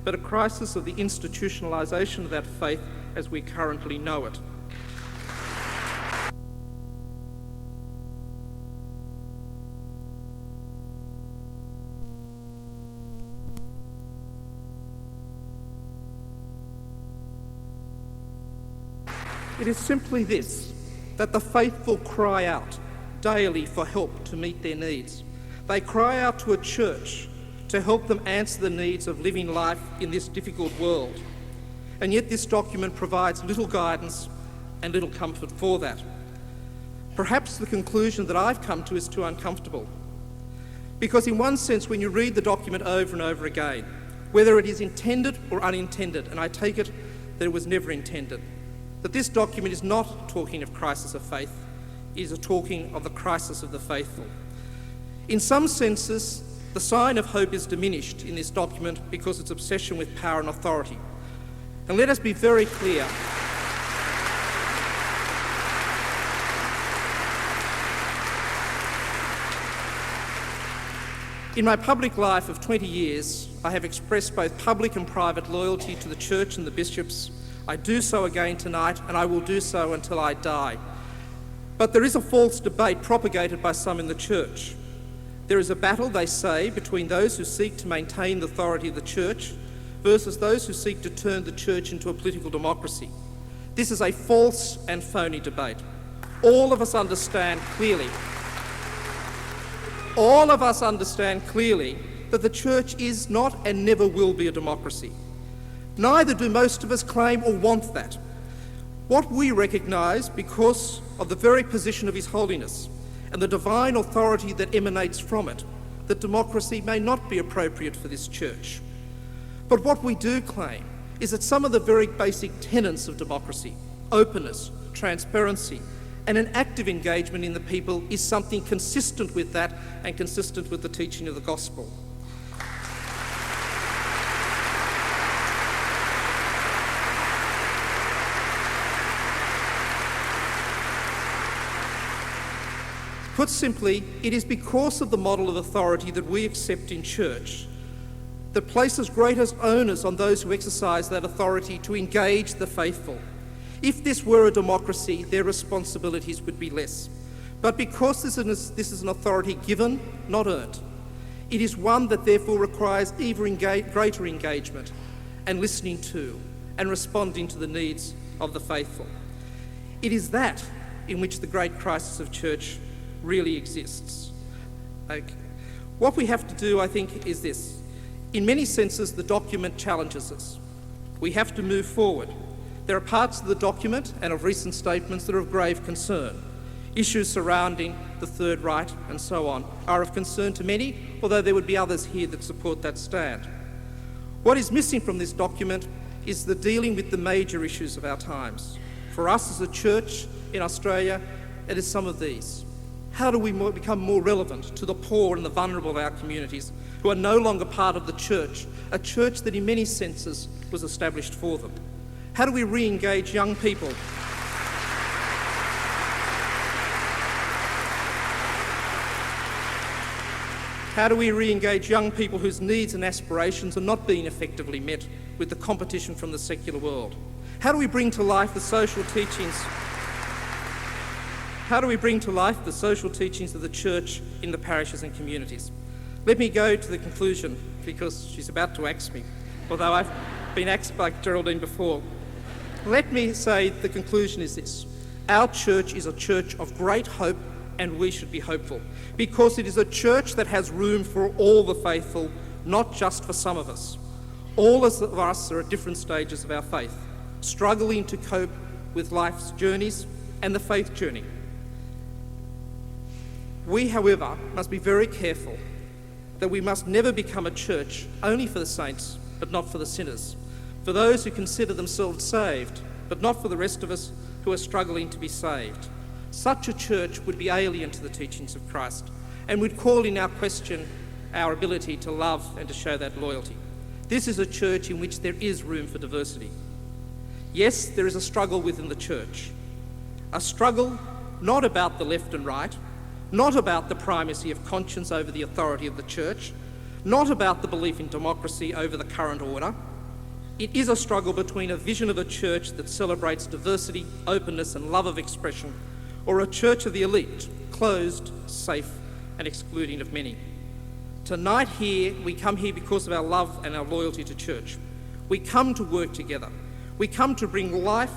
but a crisis of the institutionalisation of that faith as we currently know it. It is simply this, that the faithful cry out daily for help to meet their needs. They cry out to a church to help them answer the needs of living life in this difficult world. And yet this document provides little guidance and little comfort for that. Perhaps the conclusion that I've come to is too uncomfortable. Because in one sense, when you read the document over and over again, whether it is intended or unintended, and I take it that it was never intended, that this document is not talking of crisis of faith, it is a talking of the crisis of the faithful. In some senses, the sign of hope is diminished in this document because its obsession with power and authority. And let us be very clear. In my public life of 20 years, I have expressed both public and private loyalty to the Church and the bishops. I do so again tonight, and I will do so until I die. But there is a false debate propagated by some in the Church. There is a battle, they say, between those who seek to maintain the authority of the Church versus those who seek to turn the Church into a political democracy. This is a false and phony debate. All of us understand clearly that the Church is not and never will be a democracy. Neither do most of us claim or want that. What we recognise, because of the very position of His Holiness and the divine authority that emanates from it, that democracy may not be appropriate for this Church. But what we do claim is that some of the very basic tenets of democracy, openness, transparency, and an active engagement in the people is something consistent with that and consistent with the teaching of the gospel. Put simply, it is because of the model of authority that we accept in church that places greatest onus on those who exercise that authority to engage the faithful. If this were a democracy, their responsibilities would be less. But because this is an authority given, not earned, it is one that therefore requires even greater engagement and listening to and responding to the needs of the faithful. It is that in which the great crisis of church really exists. Okay. What we have to do, I think, is this. In many senses, the document challenges us. We have to move forward. There are parts of the document and of recent statements that are of grave concern. Issues surrounding the Third Right and so on are of concern to many, although there would be others here that support that stand. What is missing from this document is the dealing with the major issues of our times. For us as a church in Australia, it is some of these. How do we become more relevant to the poor and the vulnerable of our communities who are no longer part of the church, a church that in many senses was established for them? How do we re-engage young people? How do we re-engage young people whose needs and aspirations are not being effectively met with the competition from the secular world? How do we bring to life the social teachings? How do we bring to life the social teachings of the church in the parishes and communities? Let me go to the conclusion, because she's about to axe me, although I've been axed by Geraldine before. Let me say the conclusion is this. Our church is a church of great hope, and we should be hopeful, because it is a church that has room for all the faithful, not just for some of us. All of us are at different stages of our faith, struggling to cope with life's journeys and the faith journey. We, however, must be very careful that we must never become a church only for the saints, but not for the sinners, for those who consider themselves saved, but not for the rest of us who are struggling to be saved. Such a church would be alien to the teachings of Christ and would call in our question our ability to love and to show that loyalty. This is a church in which there is room for diversity. Yes, there is a struggle within the church, a struggle not about the left and right, not about the primacy of conscience over the authority of the church, not about the belief in democracy over the current order. It is a struggle between a vision of a church that celebrates diversity, openness and love of expression, or a church of the elite, closed, safe and excluding of many. Tonight here, we come here because of our love and our loyalty to church. We come to work together. We come to bring life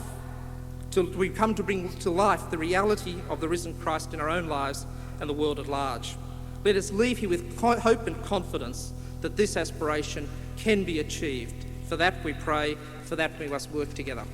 We come to bring to life the reality of the risen Christ in our own lives and the world at large. Let us leave here with hope and confidence that this aspiration can be achieved. For that we pray, for that we must work together.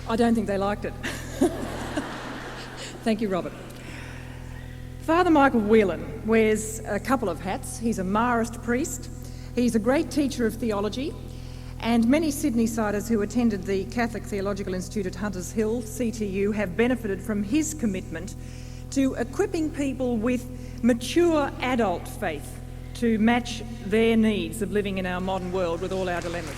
I don't think they liked it. Thank you, Robert. Father Michael Whelan wears a couple of hats. He's a Marist priest, he's a great teacher of theology, and many Sydney-siders who attended the Catholic Theological Institute at Hunters Hill, CTU, have benefited from his commitment to equipping people with mature adult faith to match their needs of living in our modern world with all our dilemmas.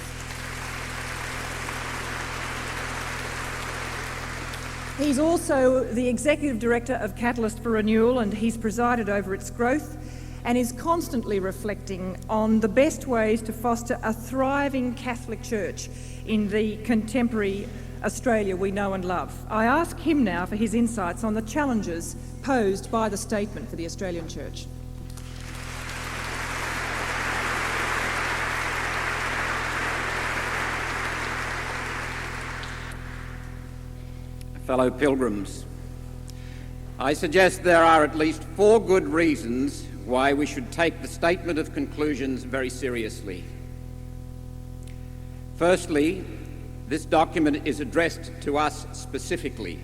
He's also the Executive Director of Catalyst for Renewal, and he's presided over its growth and is constantly reflecting on the best ways to foster a thriving Catholic Church in the contemporary Australia we know and love. I ask him now for his insights on the challenges posed by the statement for the Australian Church. Fellow pilgrims, I suggest there are at least 4 good reasons why we should take the Statement of Conclusions very seriously. Firstly, this document is addressed to us specifically.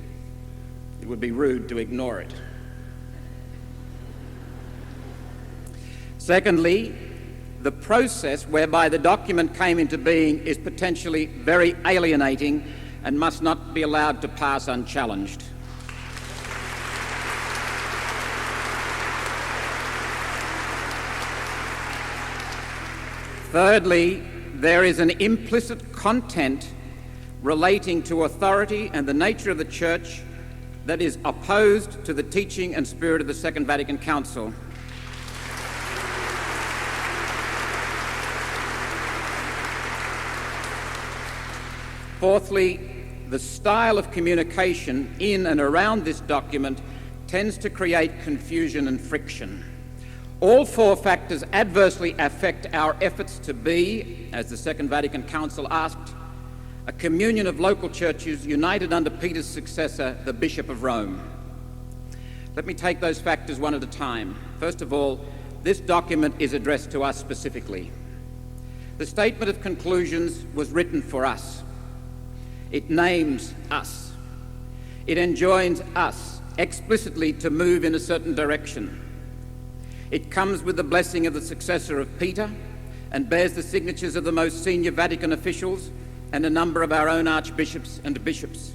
It would be rude to ignore it. Secondly, the process whereby the document came into being is potentially very alienating and must not be allowed to pass unchallenged. Thirdly, there is an implicit content relating to authority and the nature of the Church that is opposed to the teaching and spirit of the Second Vatican Council. Fourthly, the style of communication in and around this document tends to create confusion and friction. All 4 factors adversely affect our efforts to be, as the Second Vatican Council asked, a communion of local churches united under Peter's successor, the Bishop of Rome. Let me take those factors one at a time. First of all, this document is addressed to us specifically. The Statement of Conclusions was written for us. It names us. It enjoins us explicitly to move in a certain direction. It comes with the blessing of the successor of Peter and bears the signatures of the most senior Vatican officials and a number of our own archbishops and bishops.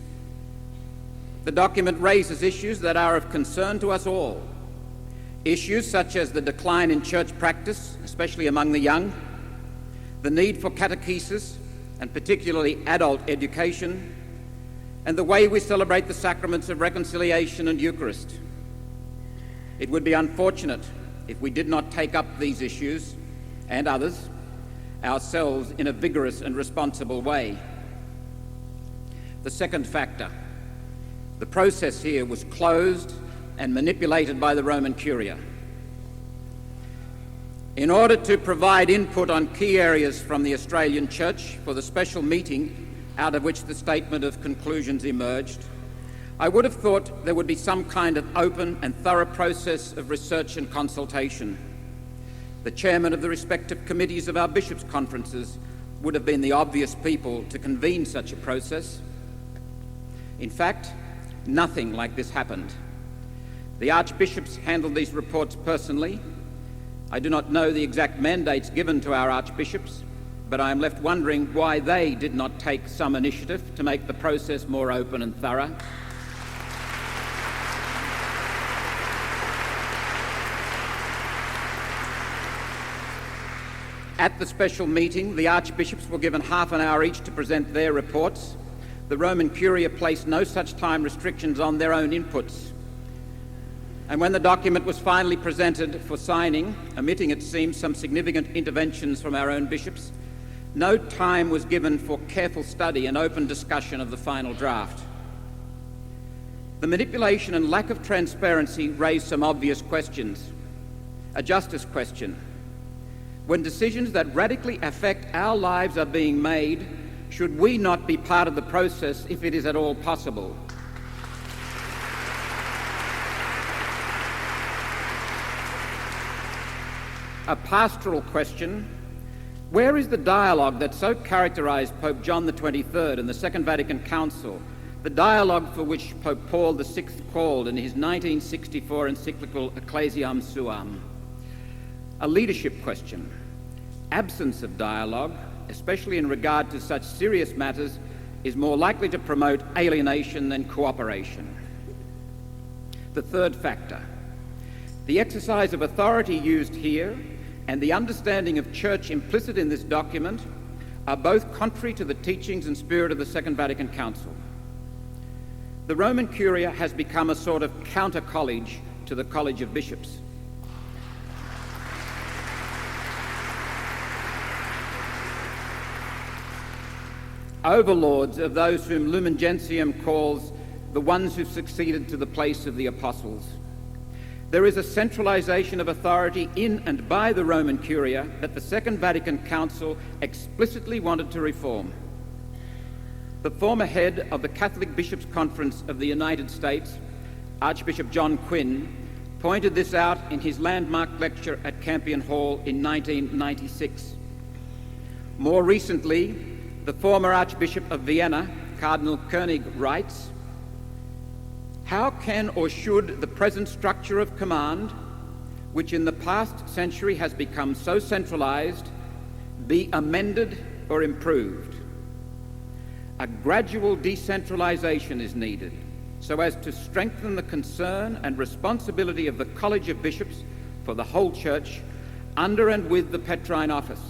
The document raises issues that are of concern to us all. Issues such as the decline in church practice, especially among the young, the need for catechesis, and particularly adult education, and the way we celebrate the sacraments of reconciliation and Eucharist. It would be unfortunate if we did not take up these issues, and others, ourselves in a vigorous and responsible way. The second factor, the process here was closed and manipulated by the Roman Curia. In order to provide input on key areas from the Australian Church for the special meeting out of which the Statement of Conclusions emerged, I would have thought there would be some kind of open and thorough process of research and consultation. The chairman of the respective committees of our bishops' conferences would have been the obvious people to convene such a process. In fact, nothing like this happened. The archbishops handled these reports personally. I do not know the exact mandates given to our archbishops, but I am left wondering why they did not take some initiative to make the process more open and thorough. At the special meeting, the archbishops were given half an hour each to present their reports. The Roman Curia placed no such time restrictions on their own inputs. And when the document was finally presented for signing, omitting, it seems, some significant interventions from our own bishops, no time was given for careful study and open discussion of the final draft. The manipulation and lack of transparency raised some obvious questions. A justice question. When decisions that radically affect our lives are being made, should we not be part of the process if it is at all possible? A pastoral question. Where is the dialogue that so characterised Pope John XXIII and the Second Vatican Council, the dialogue for which Pope Paul VI called in his 1964 encyclical Ecclesiam Suam? A leadership question. Absence of dialogue, especially in regard to such serious matters, is more likely to promote alienation than cooperation. The third factor. The exercise of authority used here and the understanding of church implicit in this document are both contrary to the teachings and spirit of the Second Vatican Council. The Roman Curia has become a sort of counter-college to the College of Bishops. Overlords of those whom Lumen Gentium calls the ones who succeeded to the place of the apostles. There is a centralisation of authority in and by the Roman Curia that the Second Vatican Council explicitly wanted to reform. The former head of the Catholic Bishops' Conference of the United States, Archbishop John Quinn, pointed this out in his landmark lecture at Campion Hall in 1996. More recently, the former Archbishop of Vienna, Cardinal Koenig, writes, "How can or should the present structure of command, which in the past century has become so centralized, be amended or improved? A gradual decentralization is needed so as to strengthen the concern and responsibility of the College of Bishops for the whole Church under and with the Petrine Office.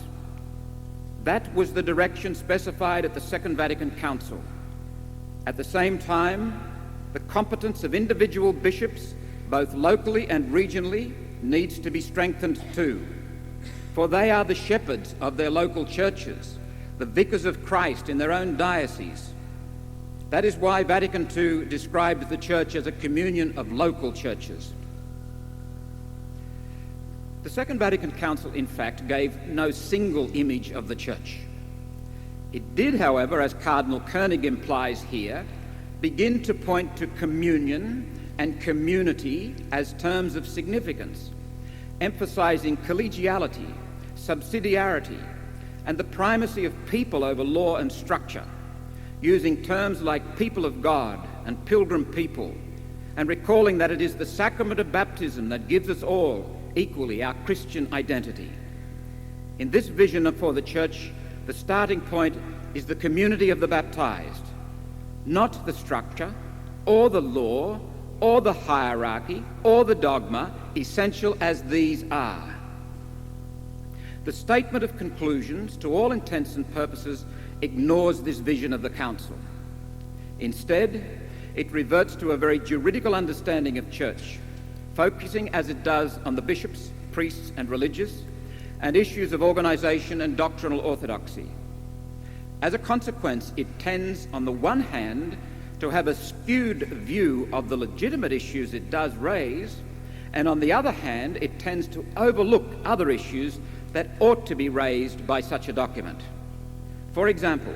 That was the direction specified at the Second Vatican Council. At the same time, the competence of individual bishops, both locally and regionally, needs to be strengthened too, for they are the shepherds of their local churches, the vicars of Christ in their own dioceses. That is why Vatican II described the Church as a communion of local churches." The Second Vatican Council, in fact, gave no single image of the Church. It did, however, as Cardinal Koenig implies here, begin to point to communion and community as terms of significance, emphasizing collegiality, subsidiarity, and the primacy of people over law and structure, using terms like people of God and pilgrim people, and recalling that it is the sacrament of baptism that gives us all equally our Christian identity. In this vision for the Church, the starting point is the community of the baptized, not the structure, or the law, or the hierarchy, or the dogma, essential as these are. The statement of conclusions, to all intents and purposes, ignores this vision of the Council. Instead, it reverts to a very juridical understanding of church, focusing as it does on the bishops, priests and religious, and issues of organisation and doctrinal orthodoxy. As a consequence, it tends, on the one hand, to have a skewed view of the legitimate issues it does raise, and on the other hand, it tends to overlook other issues that ought to be raised by such a document. For example,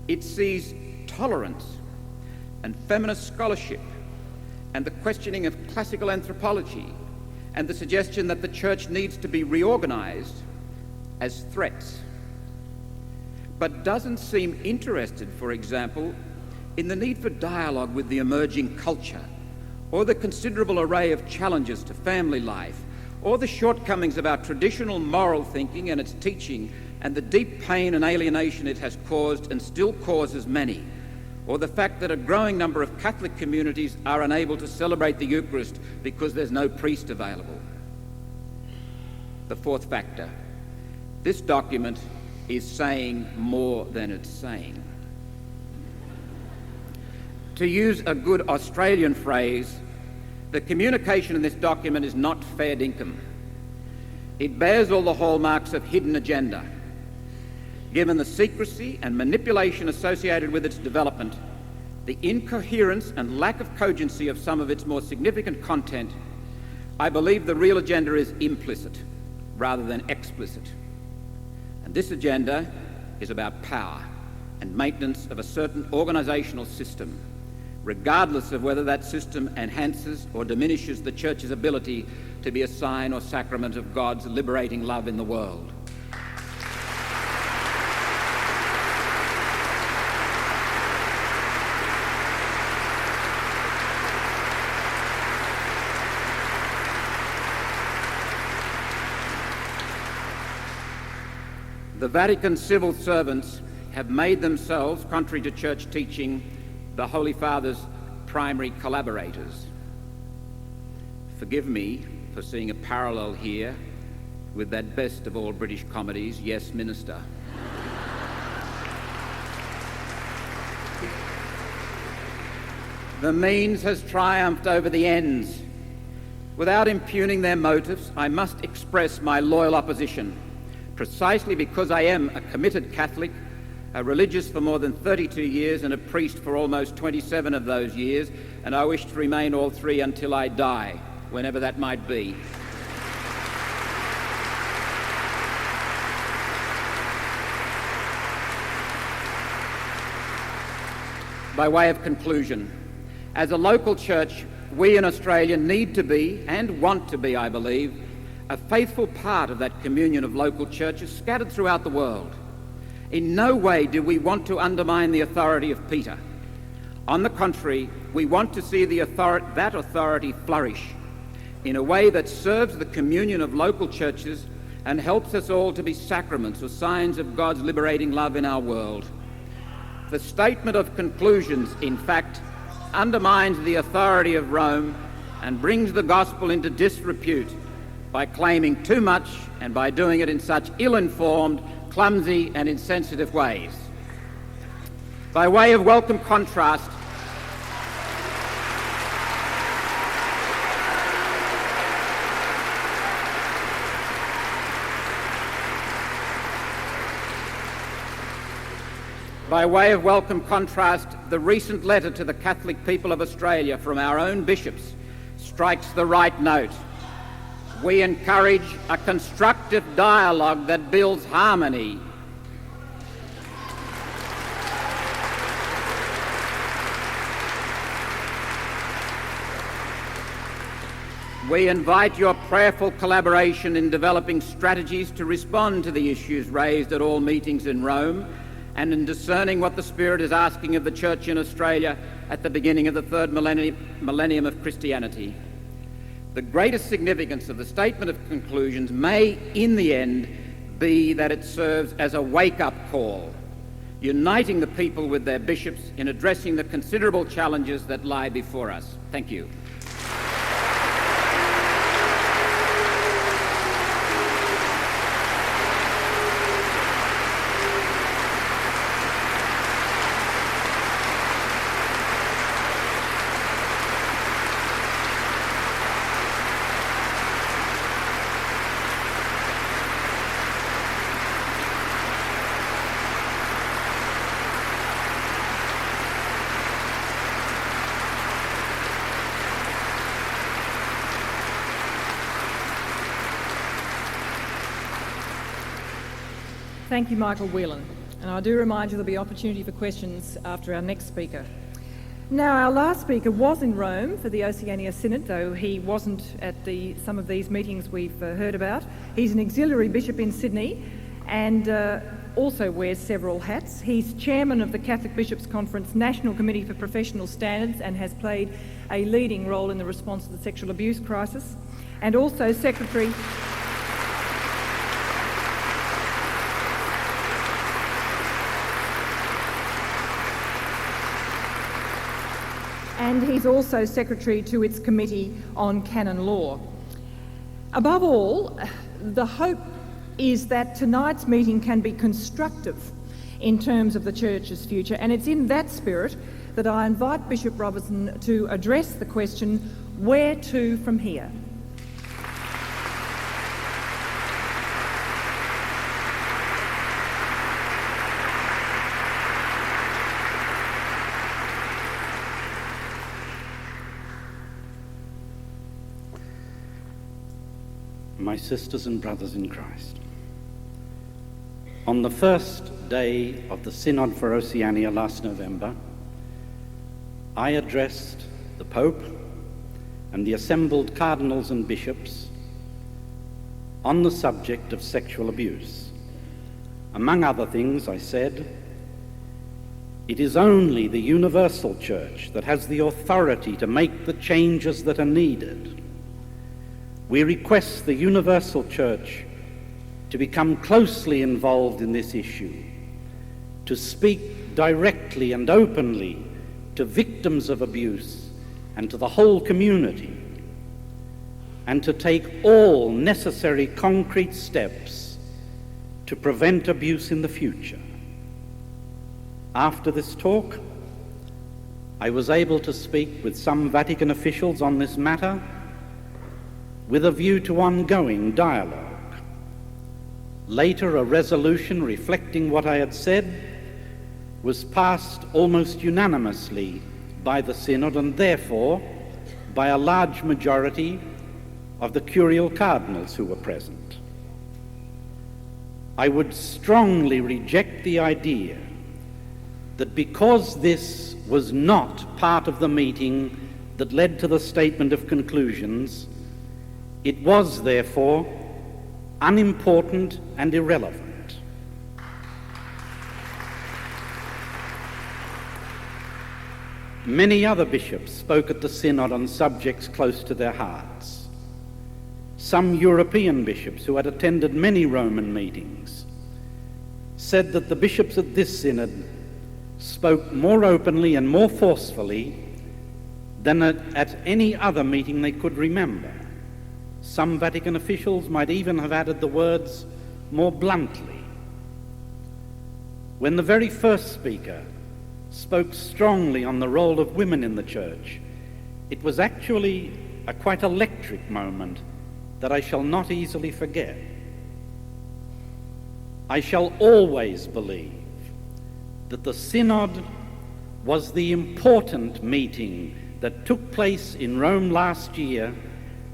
it sees tolerance and feminist scholarship and the questioning of classical anthropology and the suggestion that the Church needs to be reorganized as threats, but doesn't seem interested, for example, in the need for dialogue with the emerging culture, or the considerable array of challenges to family life, or the shortcomings of our traditional moral thinking and its teaching, and the deep pain and alienation it has caused and still causes many, or the fact that a growing number of Catholic communities are unable to celebrate the Eucharist because there's no priest available. The fourth factor, This document is saying more than it's saying. To use a good Australian phrase, the communication in this document is not fair dinkum. It bears all the hallmarks of hidden agenda. Given the secrecy and manipulation associated with its development, the incoherence and lack of cogency of some of its more significant content, I believe the real agenda is implicit rather than explicit. And this agenda is about power and maintenance of a certain organisational system, regardless of whether that system enhances or diminishes the Church's ability to be a sign or sacrament of God's liberating love in the world. The Vatican civil servants have made themselves, contrary to Church teaching, the Holy Father's primary collaborators. Forgive me for seeing a parallel here with that best of all British comedies, Yes, Minister. The means has triumphed over the ends. Without impugning their motives, I must express my loyal opposition, precisely because I am a committed Catholic, a religious for more than 32 years and a priest for almost 27 of those years, and I wish to remain all three until I die, whenever that might be. By way of conclusion, as a local church, we in Australia need to be, and want to be, I believe, a faithful part of that communion of local churches scattered throughout the world. In no way do we want to undermine the authority of Peter. On the contrary, we want to see that authority flourish in a way that serves the communion of local churches and helps us all to be sacraments or signs of God's liberating love in our world. The statement of conclusions, in fact, undermines the authority of Rome and brings the gospel into disrepute by claiming too much and by doing it in such ill-informed, clumsy and insensitive ways. By way of welcome contrast, the recent letter to the Catholic people of Australia from our own bishops strikes the right note. We encourage a constructive dialogue that builds harmony. We invite your prayerful collaboration in developing strategies to respond to the issues raised at all meetings in Rome and in discerning what the Spirit is asking of the Church in Australia at the beginning of the third millennium of Christianity. The greatest significance of the statement of conclusions may, in the end, be that it serves as a wake-up call, uniting the people with their bishops in addressing the considerable challenges that lie before us. Thank you. Thank you, Michael Whelan. And I do remind you there'll be opportunity for questions after our next speaker. Now, our last speaker was in Rome for the Oceania Synod, though he wasn't at some of these meetings we've heard about. He's an auxiliary bishop in Sydney and also wears several hats. He's chairman of the Catholic Bishops' Conference National Committee for Professional Standards and has played a leading role in the response to the sexual abuse crisis, and also secretary... and he's also secretary to its Committee on Canon Law. Above all, the hope is that tonight's meeting can be constructive in terms of the Church's future, and it's in that spirit that I invite Bishop Robertson to address the question, where to from here? My sisters and brothers in Christ, on the first day of the Synod for Oceania last November, I addressed the Pope and the assembled cardinals and bishops on the subject of sexual abuse. Among other things, I said, "It is only the universal Church that has the authority to make the changes that are needed. We request the universal Church to become closely involved in this issue, to speak directly and openly to victims of abuse and to the whole community, and to take all necessary concrete steps to prevent abuse in the future." After this talk, I was able to speak with some Vatican officials on this matter with a view to ongoing dialogue. Later, a resolution reflecting what I had said was passed almost unanimously by the Synod, and therefore by a large majority of the curial cardinals who were present. I would strongly reject the idea that because this was not part of the meeting that led to the statement of conclusions, it was therefore unimportant and irrelevant. Many other bishops spoke at the Synod on subjects close to their hearts. Some European bishops who had attended many Roman meetings said that the bishops at this Synod spoke more openly and more forcefully than at any other meeting they could remember. Some Vatican officials might even have added the words more bluntly. When the very first speaker spoke strongly on the role of women in the Church, it was actually a quite electric moment that I shall not easily forget. I shall always believe that the Synod was the important meeting that took place in Rome last year,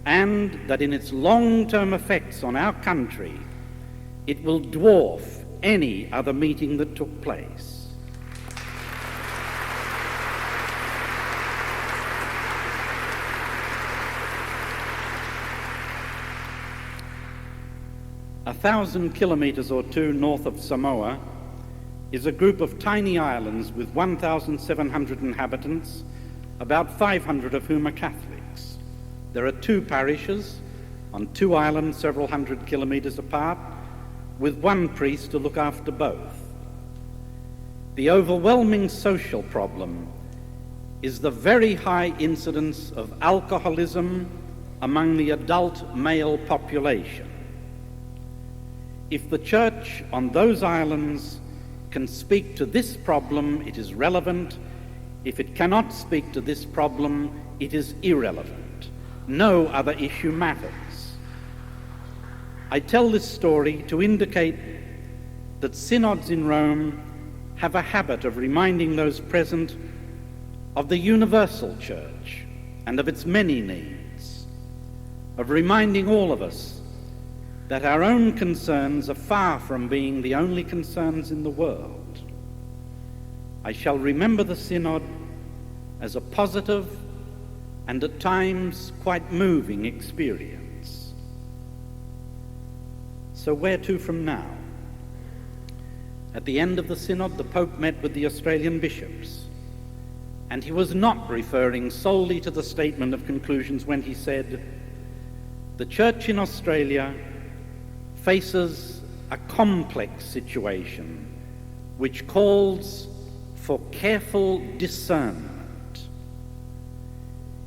and that in its long-term effects on our country, it will dwarf any other meeting that took place. A 1,000 kilometers or two north of Samoa is a group of tiny islands with 1,700 inhabitants, about 500 of whom are Catholics. There are 2 parishes on 2 islands several hundred kilometers apart, with 1 priest to look after both. The overwhelming social problem is the very high incidence of alcoholism among the adult male population. If the Church on those islands can speak to this problem, it is relevant. If it cannot speak to this problem, it is irrelevant. No other issue matters. I tell this story to indicate that synods in Rome have a habit of reminding those present of the universal Church and of its many needs, of reminding all of us that our own concerns are far from being the only concerns in the world. I shall remember the Synod as a positive and at times quite moving experience. So where to from now? At the end of the Synod, the Pope met with the Australian bishops, and he was not referring solely to the statement of conclusions when he said, "The Church in Australia faces a complex situation which calls for careful discernment.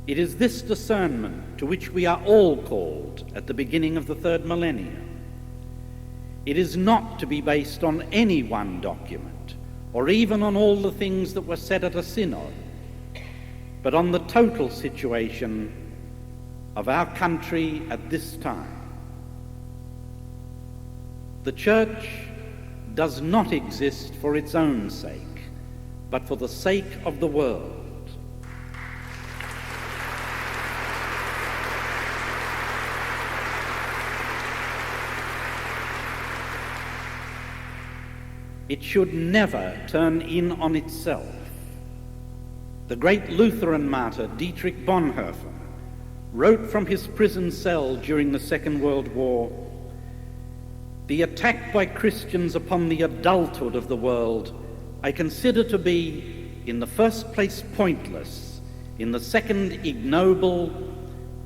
It is this discernment to which we are all called at the beginning of the 3rd millennium. It is not to be based on any one document, or even on all the things that were said at a synod, but on the total situation of our country at this time. The Church does not exist for its own sake, but for the sake of the world. It should never turn in on itself. The great Lutheran martyr Dietrich Bonhoeffer wrote from his prison cell during the Second World War, "The attack by Christians upon the adulthood of the world I consider to be, in the first place, pointless, in the second, ignoble,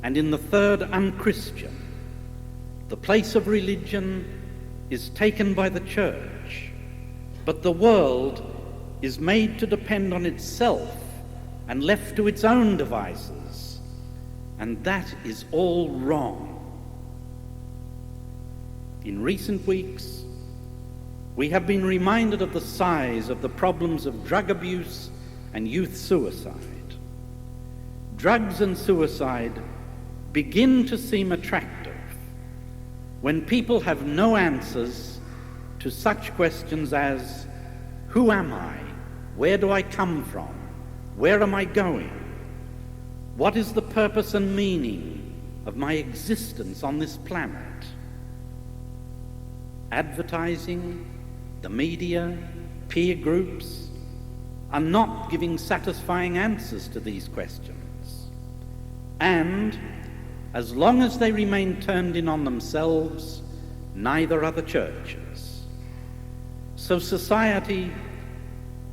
and in the third, unchristian. The place of religion is taken by the Church, but the world is made to depend on itself and left to its own devices, and that is all wrong." In recent weeks, we have been reminded of the size of the problems of drug abuse and youth suicide. Drugs and suicide begin to seem attractive when people have no answers to such questions as, who am I? Where do I come from? Where am I going? What is the purpose and meaning of my existence on this planet? Advertising, the media, peer groups are not giving satisfying answers to these questions. And as long as they remain turned in on themselves, neither are the churches. So society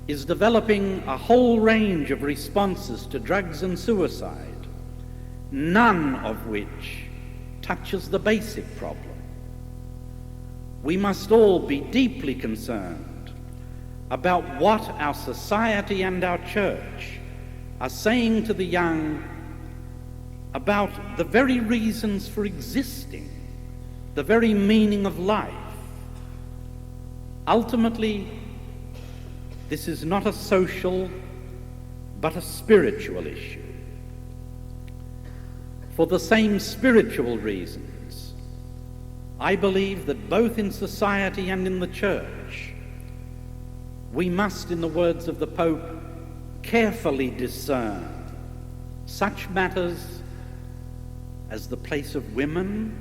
is developing a whole range of responses to drugs and suicide, none of which touches the basic problem. We must all be deeply concerned about what our society and our church are saying to the young about the very reasons for existing, the very meaning of life. Ultimately, this is not a social, but a spiritual issue. For the same spiritual reasons, I believe that both in society and in the church, we must, in the words of the Pope, carefully discern such matters as the place of women,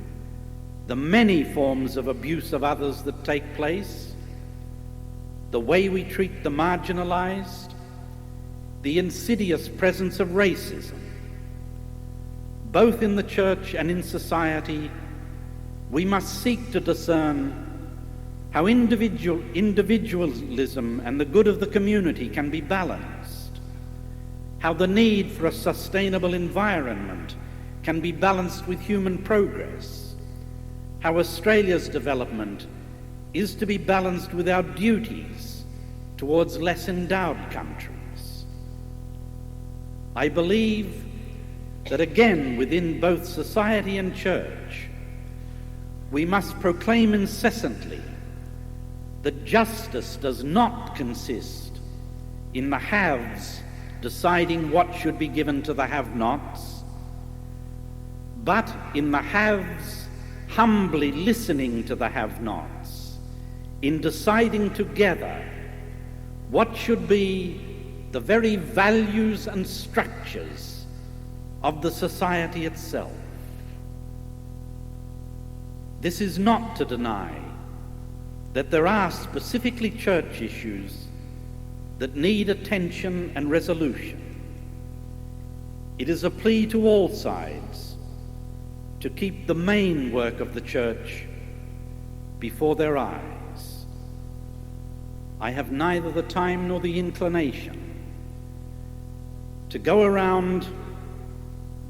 the many forms of abuse of others that take place, the way we treat the marginalized, the insidious presence of racism. Both in the church and in society, we must seek to discern how individualism and the good of the community can be balanced, how the need for a sustainable environment can be balanced with human progress, how Australia's development is to be balanced with our duties towards less endowed countries. I believe that again, within both society and church, we must proclaim incessantly that justice does not consist in the haves deciding what should be given to the have-nots, but in the haves humbly listening to the have-nots, in deciding together what should be the very values and structures of the society itself. This is not to deny that there are specifically church issues that need attention and resolution. It is a plea to all sides to keep the main work of the church before their eyes. I have neither the time nor the inclination to go around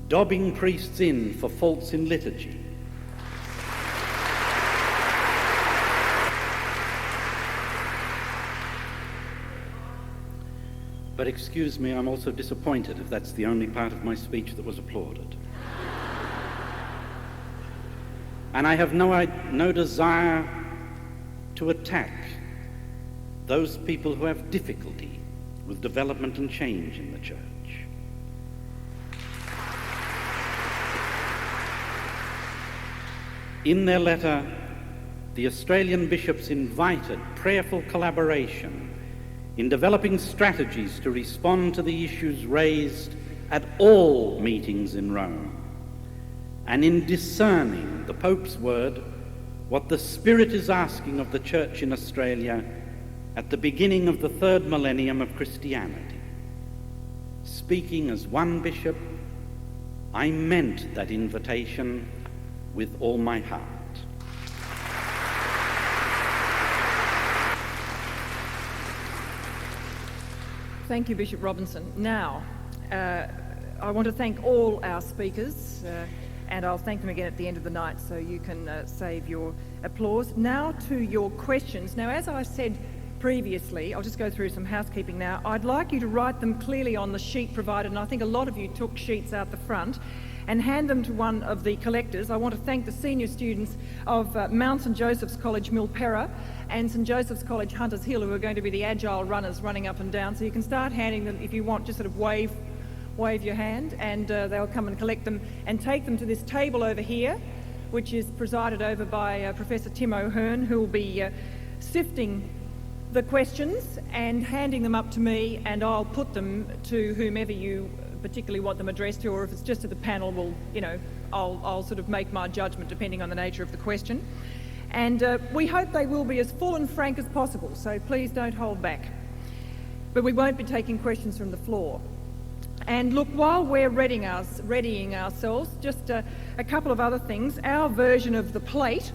dobbing priests in for faults in liturgy. But excuse me, I'm also disappointed if that's the only part of my speech that was applauded. And I have no desire to attack those people who have difficulty with development and change in the church. In their letter, the Australian bishops invited prayerful collaboration in developing strategies to respond to the issues raised at all meetings in Rome, and in discerning, the Pope's word, what the Spirit is asking of the Church in Australia at the beginning of the third millennium of Christianity. Speaking as one bishop, I meant that invitation with all my heart. Thank you, Bishop Robinson. Now, I want to thank all our speakers, and I'll thank them again at the end of the night so you can save your applause. Now to your questions. Now, as I said previously, I'll just go through some housekeeping now. I'd like you to write them clearly on the sheet provided, and I think a lot of you took sheets out the front, and hand them to one of the collectors. I want to thank the senior students of Mount St Joseph's College Milperra and St Joseph's College Hunters Hill, who are going to be the agile runners running up and down. So you can start handing them if you want, just sort of wave your hand, and they'll come and collect them and take them to this table over here, which is presided over by Professor Tim O'Hearn, who will be sifting the questions and handing them up to me, and I'll put them to whomever you particularly want them addressed to, or if it's just to the panel, well, I'll sort of make my judgment depending on the nature of the question. And we hope they will be as full and frank as possible, so please don't hold back. But we won't be taking questions from the floor. And look, while we're readying ourselves, just a couple of other things. Our version of the plate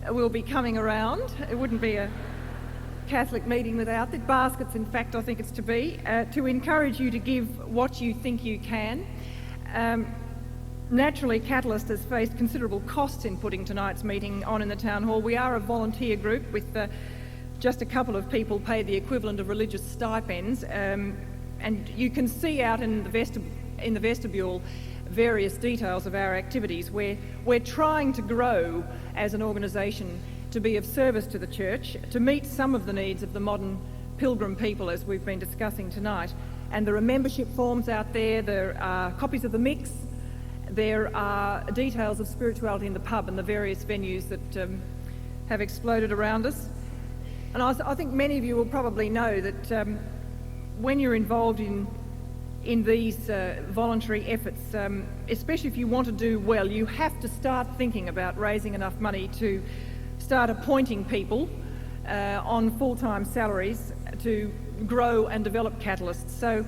will be coming around. It wouldn't be a Catholic meeting without it. Baskets, in fact, I think it's to be, to encourage you to give what you think you can. Naturally, Catalyst has faced considerable costs in putting tonight's meeting on in the Town Hall. We are a volunteer group with just a couple of people paid the equivalent of religious stipends, and you can see out in the vestibule various details of our activities. We're trying to grow as an organisation to be of service to the Church, to meet some of the needs of the modern pilgrim people, as we've been discussing tonight. And there are membership forms out there, there are copies of the mix, there are details of spirituality in the pub and the various venues that have exploded around us. And I think many of you will probably know that when you're involved in these voluntary efforts, especially if you want to do well, you have to start thinking about raising enough money to start appointing people on full-time salaries to grow and develop Catalysts. So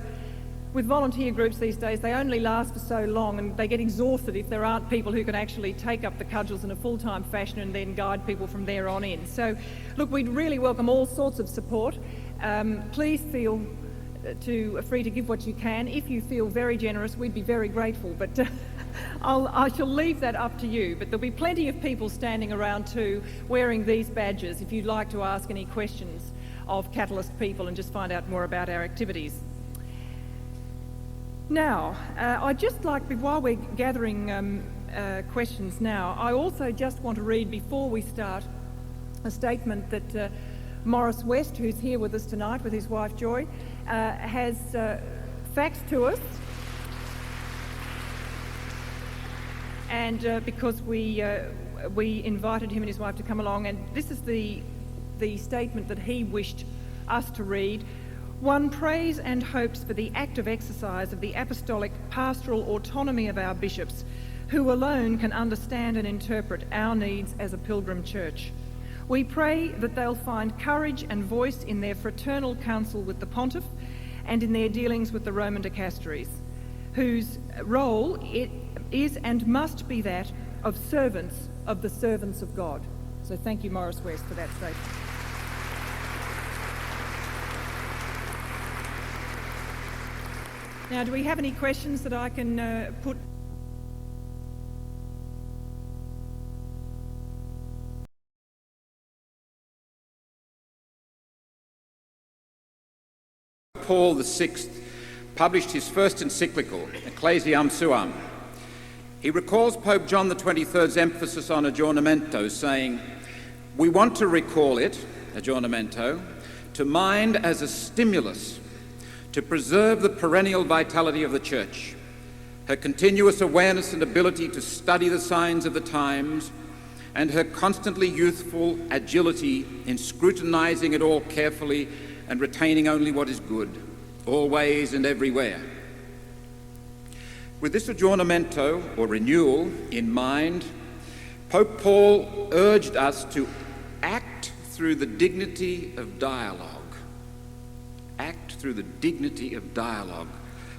with volunteer groups these days, they only last for so long, and they get exhausted if there aren't people who can actually take up the cudgels in a full-time fashion and then guide people from there on in. So look, we'd really welcome all sorts of support. Please feel free to give what you can. If you feel very generous, we'd be very grateful, but I shall leave that up to you. But there'll be plenty of people standing around too, wearing these badges, if you'd like to ask any questions of Catalyst people and just find out more about our activities. Now, I'd just like, while we're gathering questions now, I also just want to read, before we start, a statement that Morris West, who's here with us tonight with his wife Joy, has faxed to us. And because we invited him and his wife to come along, and this is the statement that he wished us to read. One prays and hopes for the active exercise of the apostolic pastoral autonomy of our bishops, who alone can understand and interpret our needs as a pilgrim church. We pray that they'll find courage and voice in their fraternal counsel with the Pontiff and in their dealings with the Roman dicasteries, whose role it is and must be that of servants of the servants of God. So thank you, Morris West, for that statement. Now, do we have any questions that I can put? Paul VI published his first encyclical, Ecclesiam Suam. He recalls Pope John XXIII's emphasis on aggiornamento, saying, "We want to recall it aggiornamento, to mind as a stimulus to preserve the perennial vitality of the Church, her continuous awareness and ability to study the signs of the times, and her constantly youthful agility in scrutinizing it all carefully and retaining only what is good, always and everywhere. With this aggiornamento, or renewal, in mind, Pope Paul urged us to act through the dignity of dialogue. Act through the dignity of dialogue,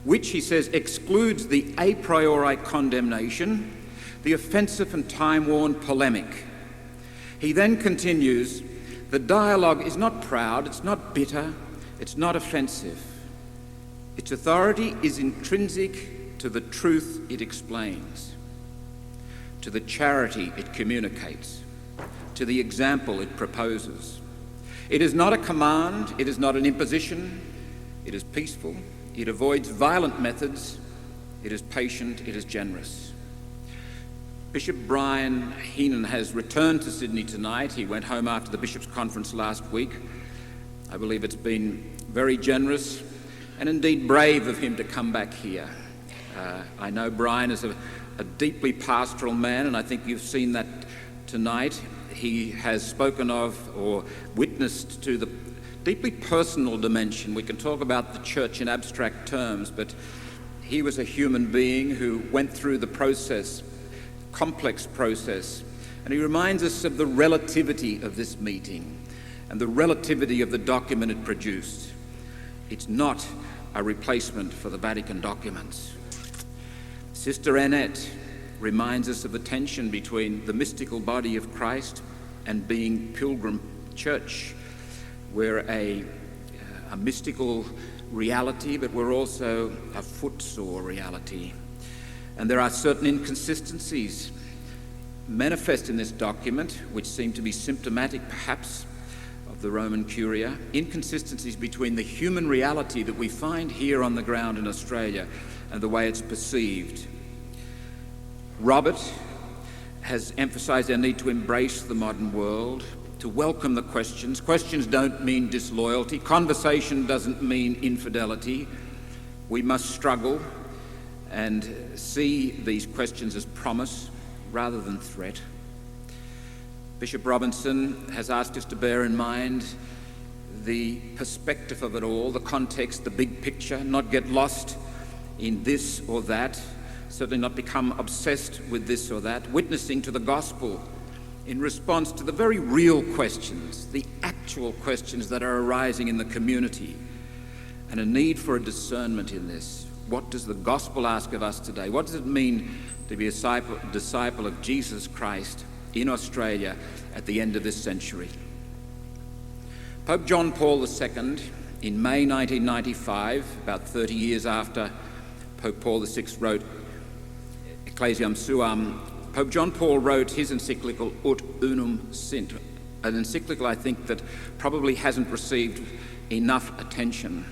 which, he says, excludes the a priori condemnation, the offensive and time-worn polemic. He then continues, the dialogue is not proud, it's not bitter, it's not offensive. Its authority is intrinsic to the truth it explains, to the charity it communicates, to the example it proposes. It is not a command, it is not an imposition, it is peaceful, it avoids violent methods, it is patient, it is generous. Bishop Brian Heenan has returned to Sydney tonight. He went home after the Bishops' Conference last week. I believe it's been very generous and indeed brave of him to come back here. I know Brian is a deeply pastoral man, and I think you've seen that tonight. He has spoken of or witnessed to the deeply personal dimension. We can talk about the church in abstract terms, but he was a human being who went through the process, complex process, and he reminds us of the relativity of this meeting and the relativity of the document it produced. It's not a replacement for the Vatican documents. Sister Annette reminds us of the tension between the mystical body of Christ and being pilgrim church. We're a mystical reality, but we're also a footsore reality. And there are certain inconsistencies manifest in this document, which seem to be symptomatic perhaps of the Roman Curia, inconsistencies between the human reality that we find here on the ground in Australia and the way it's perceived. Robert has emphasised our need to embrace the modern world, to welcome the questions. Questions don't mean disloyalty. Conversation doesn't mean infidelity. We must struggle and see these questions as promise rather than threat. Bishop Robinson has asked us to bear in mind the perspective of it all, the context, the big picture, not get lost in this or that, certainly not become obsessed with this or that, witnessing to the gospel in response to the very real questions, the actual questions that are arising in the community, and a need for a discernment in this. What does the gospel ask of us today? What does it mean to be a disciple of Jesus Christ in Australia at the end of this century? Pope John Paul II, in May 1995, about 30 years after Pope Paul VI wrote Ecclesiam Suam, Pope John Paul wrote his encyclical Ut Unum Sint, an encyclical I think that probably hasn't received enough attention.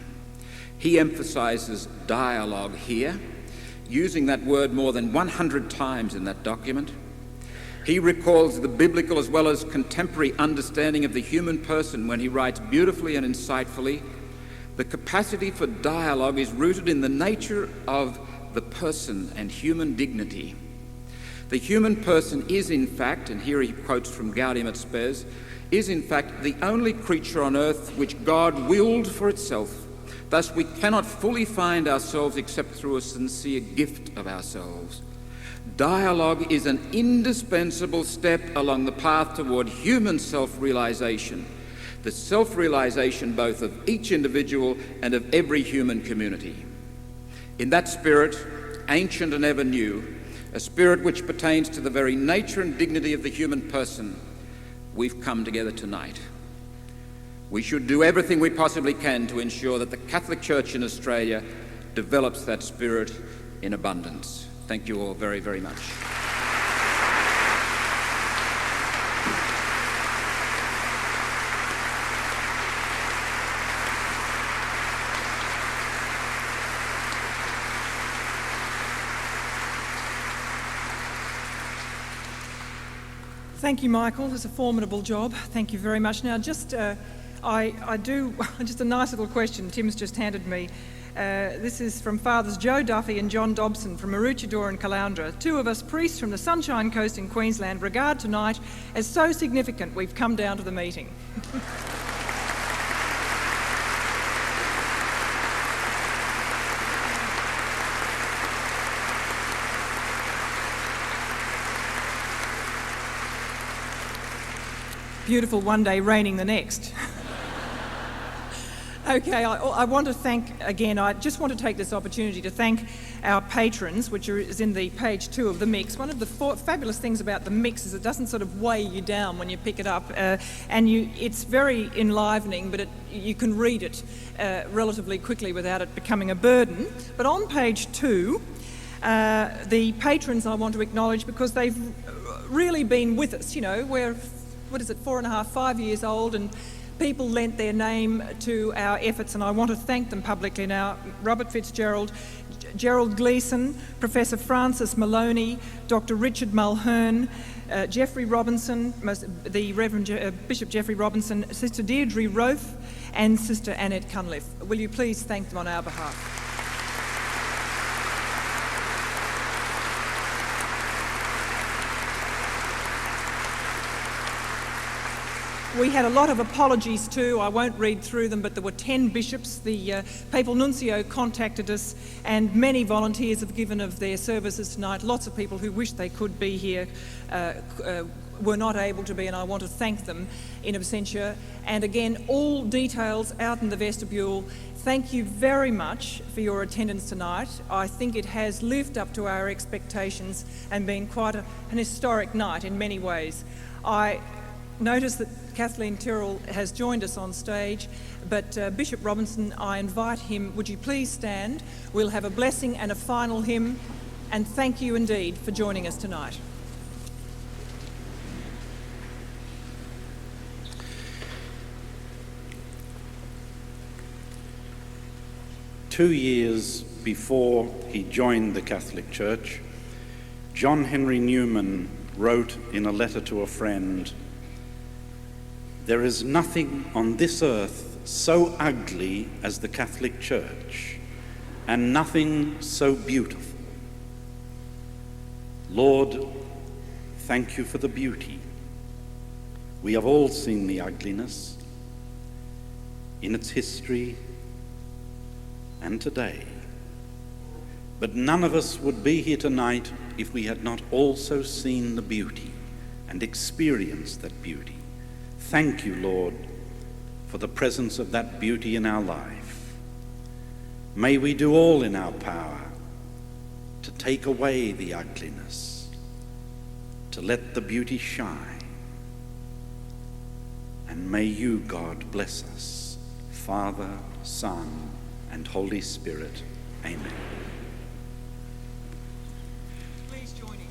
He emphasises dialogue here, using that word more than 100 times in that document. He recalls the biblical as well as contemporary understanding of the human person when he writes beautifully and insightfully, the capacity for dialogue is rooted in the nature of the person and human dignity. The human person is in fact, and here he quotes from Gaudium et Spes, is in fact the only creature on earth which God willed for itself. Thus we cannot fully find ourselves except through a sincere gift of ourselves. Dialogue is an indispensable step along the path toward human self-realization, the self-realization both of each individual and of every human community. In that spirit, ancient and ever new, a spirit which pertains to the very nature and dignity of the human person, we've come together tonight. We should do everything we possibly can to ensure that the Catholic Church in Australia develops that spirit in abundance. Thank you all very, very much. Thank you, Michael. It's a formidable job. Thank you very much. Now, just a nice little question Tim's just handed me. This is from Fathers Joe Duffy and John Dobson from Maroochydore and Caloundra. Two of us priests from the Sunshine Coast in Queensland regard tonight as so significant we've come down to the meeting. Beautiful one day, raining the next. Okay, I want to thank, again, I just want to take this opportunity to thank our patrons, which is in the page 2 of the mix. One of the fabulous things about the mix is it doesn't sort of weigh you down when you pick it up, and it's very enlivening, but you can read it relatively quickly without it becoming a burden. But on page 2, the patrons I want to acknowledge because they've really been with us. You know, we're 4.5, 5 years old, and people lent their name to our efforts, and I want to thank them publicly now. Robert Fitzgerald, Gerald Gleeson, Professor Francis Maloney, Dr. Richard Mulhern, Geoffrey Robinson, the Reverend Bishop Geoffrey Robinson, Sister Deirdre Rofe, and Sister Annette Cunliffe. Will you please thank them on our behalf? We had a lot of apologies too. I won't read through them, but there were 10 bishops. The Papal Nuncio contacted us, and many volunteers have given of their services tonight. Lots of people who wish they could be here were not able to be, and I want to thank them in absentia. And again, all details out in the vestibule. Thank you very much for your attendance tonight. I think it has lived up to our expectations and been quite an historic night in many ways. I notice that Kathleen Tyrrell has joined us on stage, but Bishop Robinson, I invite him, would you please stand? We'll have a blessing and a final hymn, and thank you indeed for joining us tonight. Two years before he joined the Catholic Church, John Henry Newman wrote in a letter to a friend, "There is nothing on this earth so ugly as the Catholic Church, and nothing so beautiful. Lord, thank you for the beauty. We have all seen the ugliness in its history and today. But none of us would be here tonight if we had not also seen the beauty and experienced that beauty. Thank you, Lord, for the presence of that beauty in our life. May we do all in our power to take away the ugliness, to let the beauty shine. And may you, God, bless us, Father, Son, and Holy Spirit. Amen." Please join in.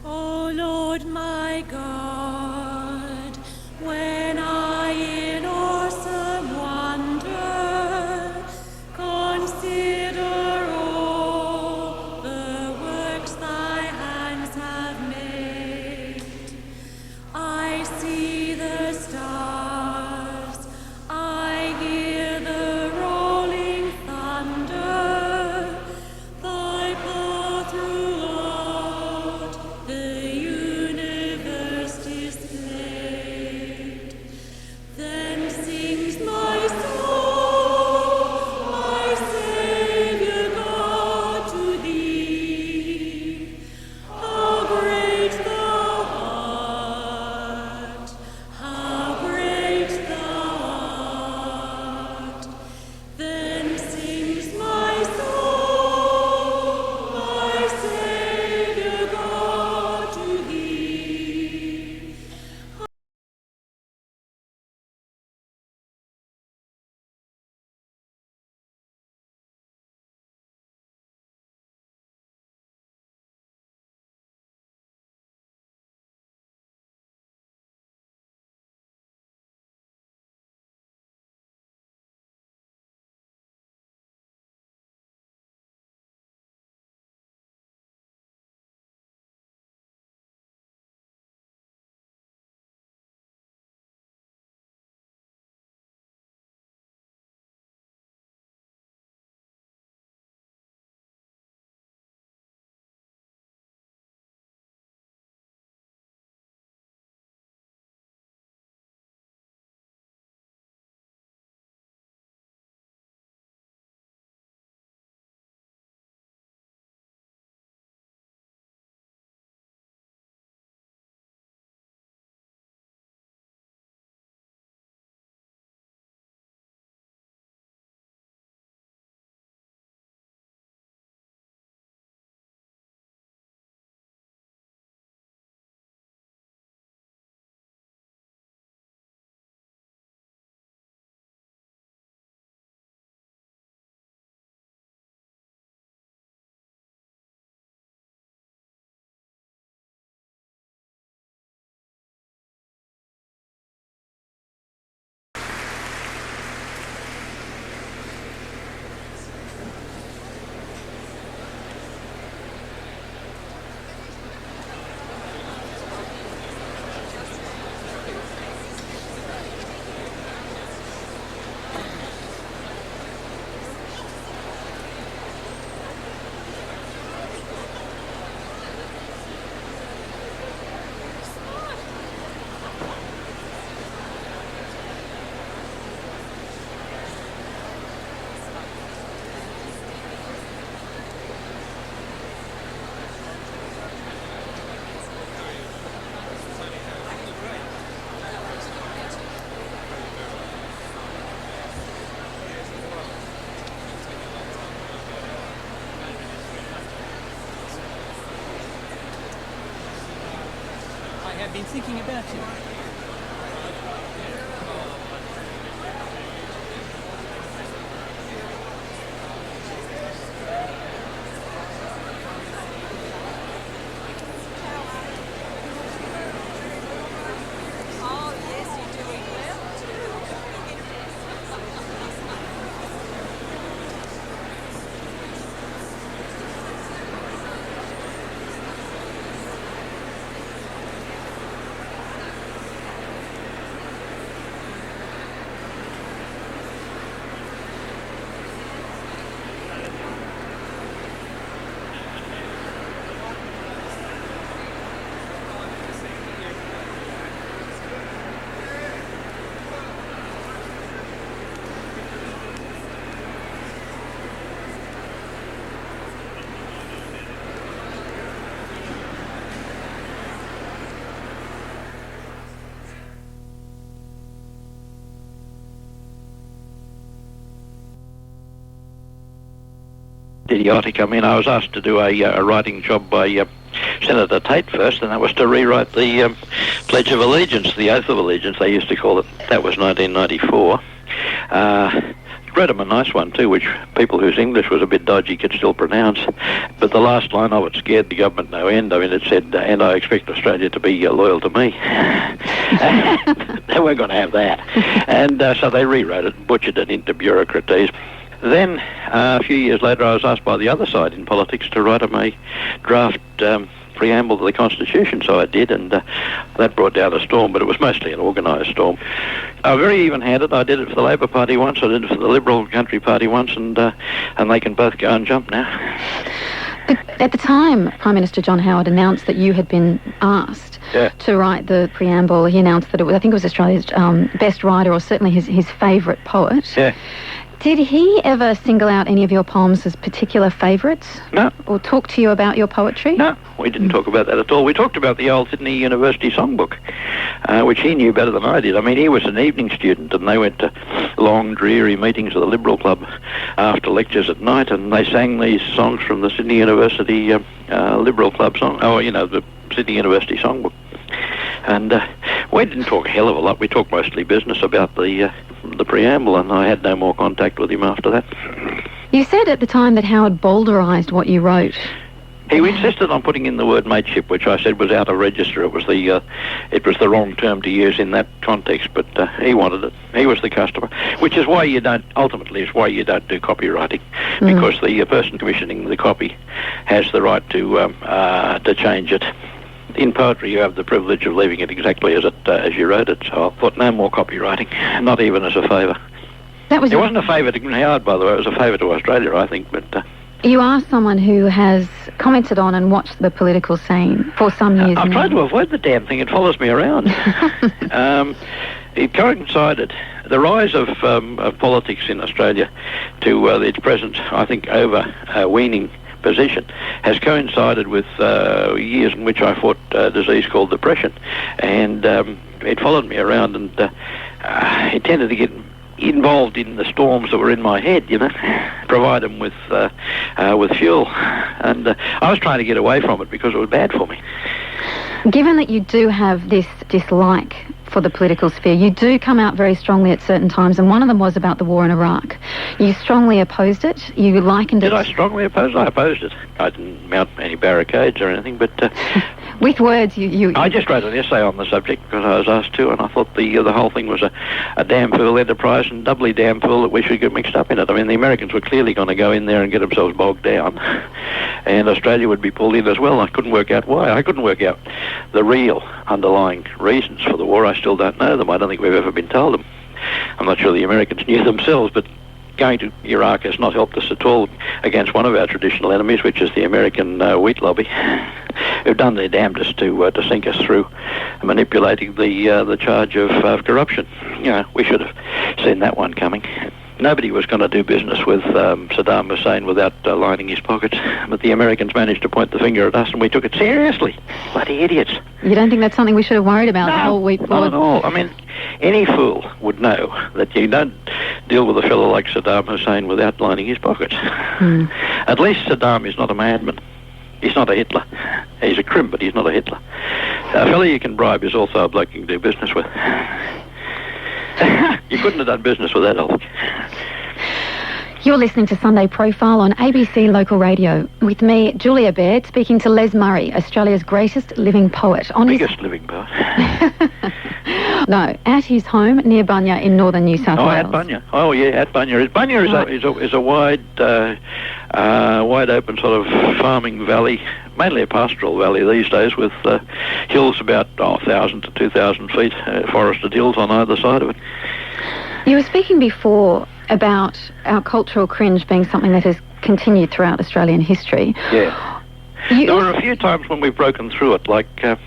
O Lord my God, when I in awesome wonder consider all the works thy hands have made, I see the stars, I hear the rolling thunder, thy power throughout the universe display. been thinking about you. Idiotic. I mean, I was asked to do a writing job by Senator Tate first, and that was to rewrite the Pledge of Allegiance, the Oath of Allegiance, they used to call it. That was 1994. Wrote him a nice one too, which people whose English was a bit dodgy could still pronounce. But the last line of it scared the government no end. I mean, it said, and I expect Australia to be loyal to me. They weren't going to have that. And so they rewrote it and butchered it into bureaucratese. Then, a few years later, I was asked by the other side in politics to write a draft preamble to the Constitution, so I did, and that brought down a storm, but it was mostly an organised storm. Very even-handed. I did it for the Labor Party once, I did it for the Liberal Country Party once, and they can both go and jump now. But at the time, Prime Minister John Howard announced that you had been asked to write the preamble. He announced that I think it was Australia's best writer, or certainly his favourite poet. Yeah. Did he ever single out any of your poems as particular favourites? No. Or talk to you about your poetry? No, we didn't talk about that at all. We talked about the old Sydney University songbook, which he knew better than I did. I mean, he was an evening student, and they went to long, dreary meetings of the Liberal Club after lectures at night, and they sang these songs from the Sydney University Liberal Club song, the Sydney University songbook. And we didn't talk a hell of a lot. We talked mostly business about the preamble, and I had no more contact with him after that. You said at the time that Howard boulderised what you wrote. He insisted on putting in the word mateship, which I said was out of register. It was the wrong term to use in that context, but he wanted it. He was the customer, which is why you don't do copywriting, because the person commissioning the copy has the right to change it. In poetry, you have the privilege of leaving it exactly as you wrote it, so I thought no more copywriting, not even as a favour. It wasn't a favour to Howard, by the way, it was a favour to Australia, I think, but... You are someone who has commented on and watched the political scene for some years I've now. tried to avoid the damn thing, it follows me around. It coincided, the rise of politics in Australia to its present, I think, overweening position has coincided with years in which I fought a disease called depression, and it followed me around, and it tended to get involved in the storms that were in my head, provide them with fuel, and I was trying to get away from it because it was bad for me. Given that you do have this dislike for the political sphere, you do come out very strongly at certain times, and one of them was about the war in Iraq. You strongly opposed it. You likened it... Did I strongly oppose it? I opposed it. I didn't mount any barricades or anything, but... With words, you... I just wrote an essay on the subject because I was asked to, and I thought the whole thing was a damn fool enterprise, and doubly damn fool that we should get mixed up in it. I mean, the Americans were clearly going to go in there and get themselves bogged down, and Australia would be pulled in as well. I couldn't work out why. I couldn't work out the real underlying reasons for the war. I still don't know them. I don't think we've ever been told them. I'm not sure the Americans knew themselves, but going to Iraq has not helped us at all against one of our traditional enemies, which is the American wheat lobby, who've done their damnedest to sink us through manipulating the charge of corruption. We should have seen that one coming. Nobody was going to do business with Saddam Hussein without lining his pockets, but the Americans managed to point the finger at us, and we took it seriously. Bloody idiots. You don't think that's something we should have worried about? No, the whole wheat not at all. I mean, any fool would know that you don't deal with a fellow like Saddam Hussein without lining his pockets. At least Saddam is not a madman. He's not a Hitler. He's a Krim, but he's not a Hitler. A fellow you can bribe is also a bloke you can do business with. You couldn't have done business with Adolf. You're listening to Sunday Profile on ABC Local Radio with me, Julia Baird, speaking to Les Murray, Australia's greatest living poet. Biggest living poet. No, at his home near Bunya in northern New South Wales. At Bunya. Oh, yeah, at Bunya. Bunya is a wide open sort of farming valley, mainly a pastoral valley these days, with hills about 1,000 to 2,000 feet, forested hills on either side of it. You were speaking before about our cultural cringe being something that has continued throughout Australian history. Yeah. There were a few times when we've broken through it, like there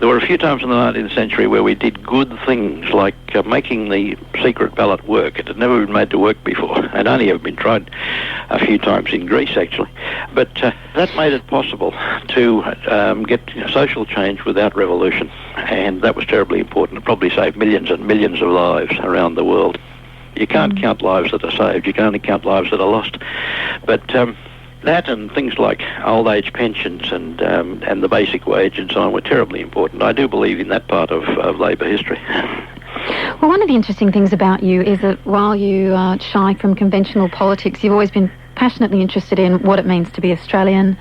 were a few times in the 19th century where we did good things, like making the secret ballot work. It had never been made to work before. It only ever been tried a few times in Greece, actually. But that made it possible to get social change without revolution, and that was terribly important. It probably saved millions and millions of lives around the world. You can't count lives that are saved. You can only count lives that are lost. But that and things like old age pensions and the basic wage and so on were terribly important. I do believe in that part of Labor history. Well, one of the interesting things about you is that while you are shy from conventional politics, you've always been passionately interested in what it means to be Australian,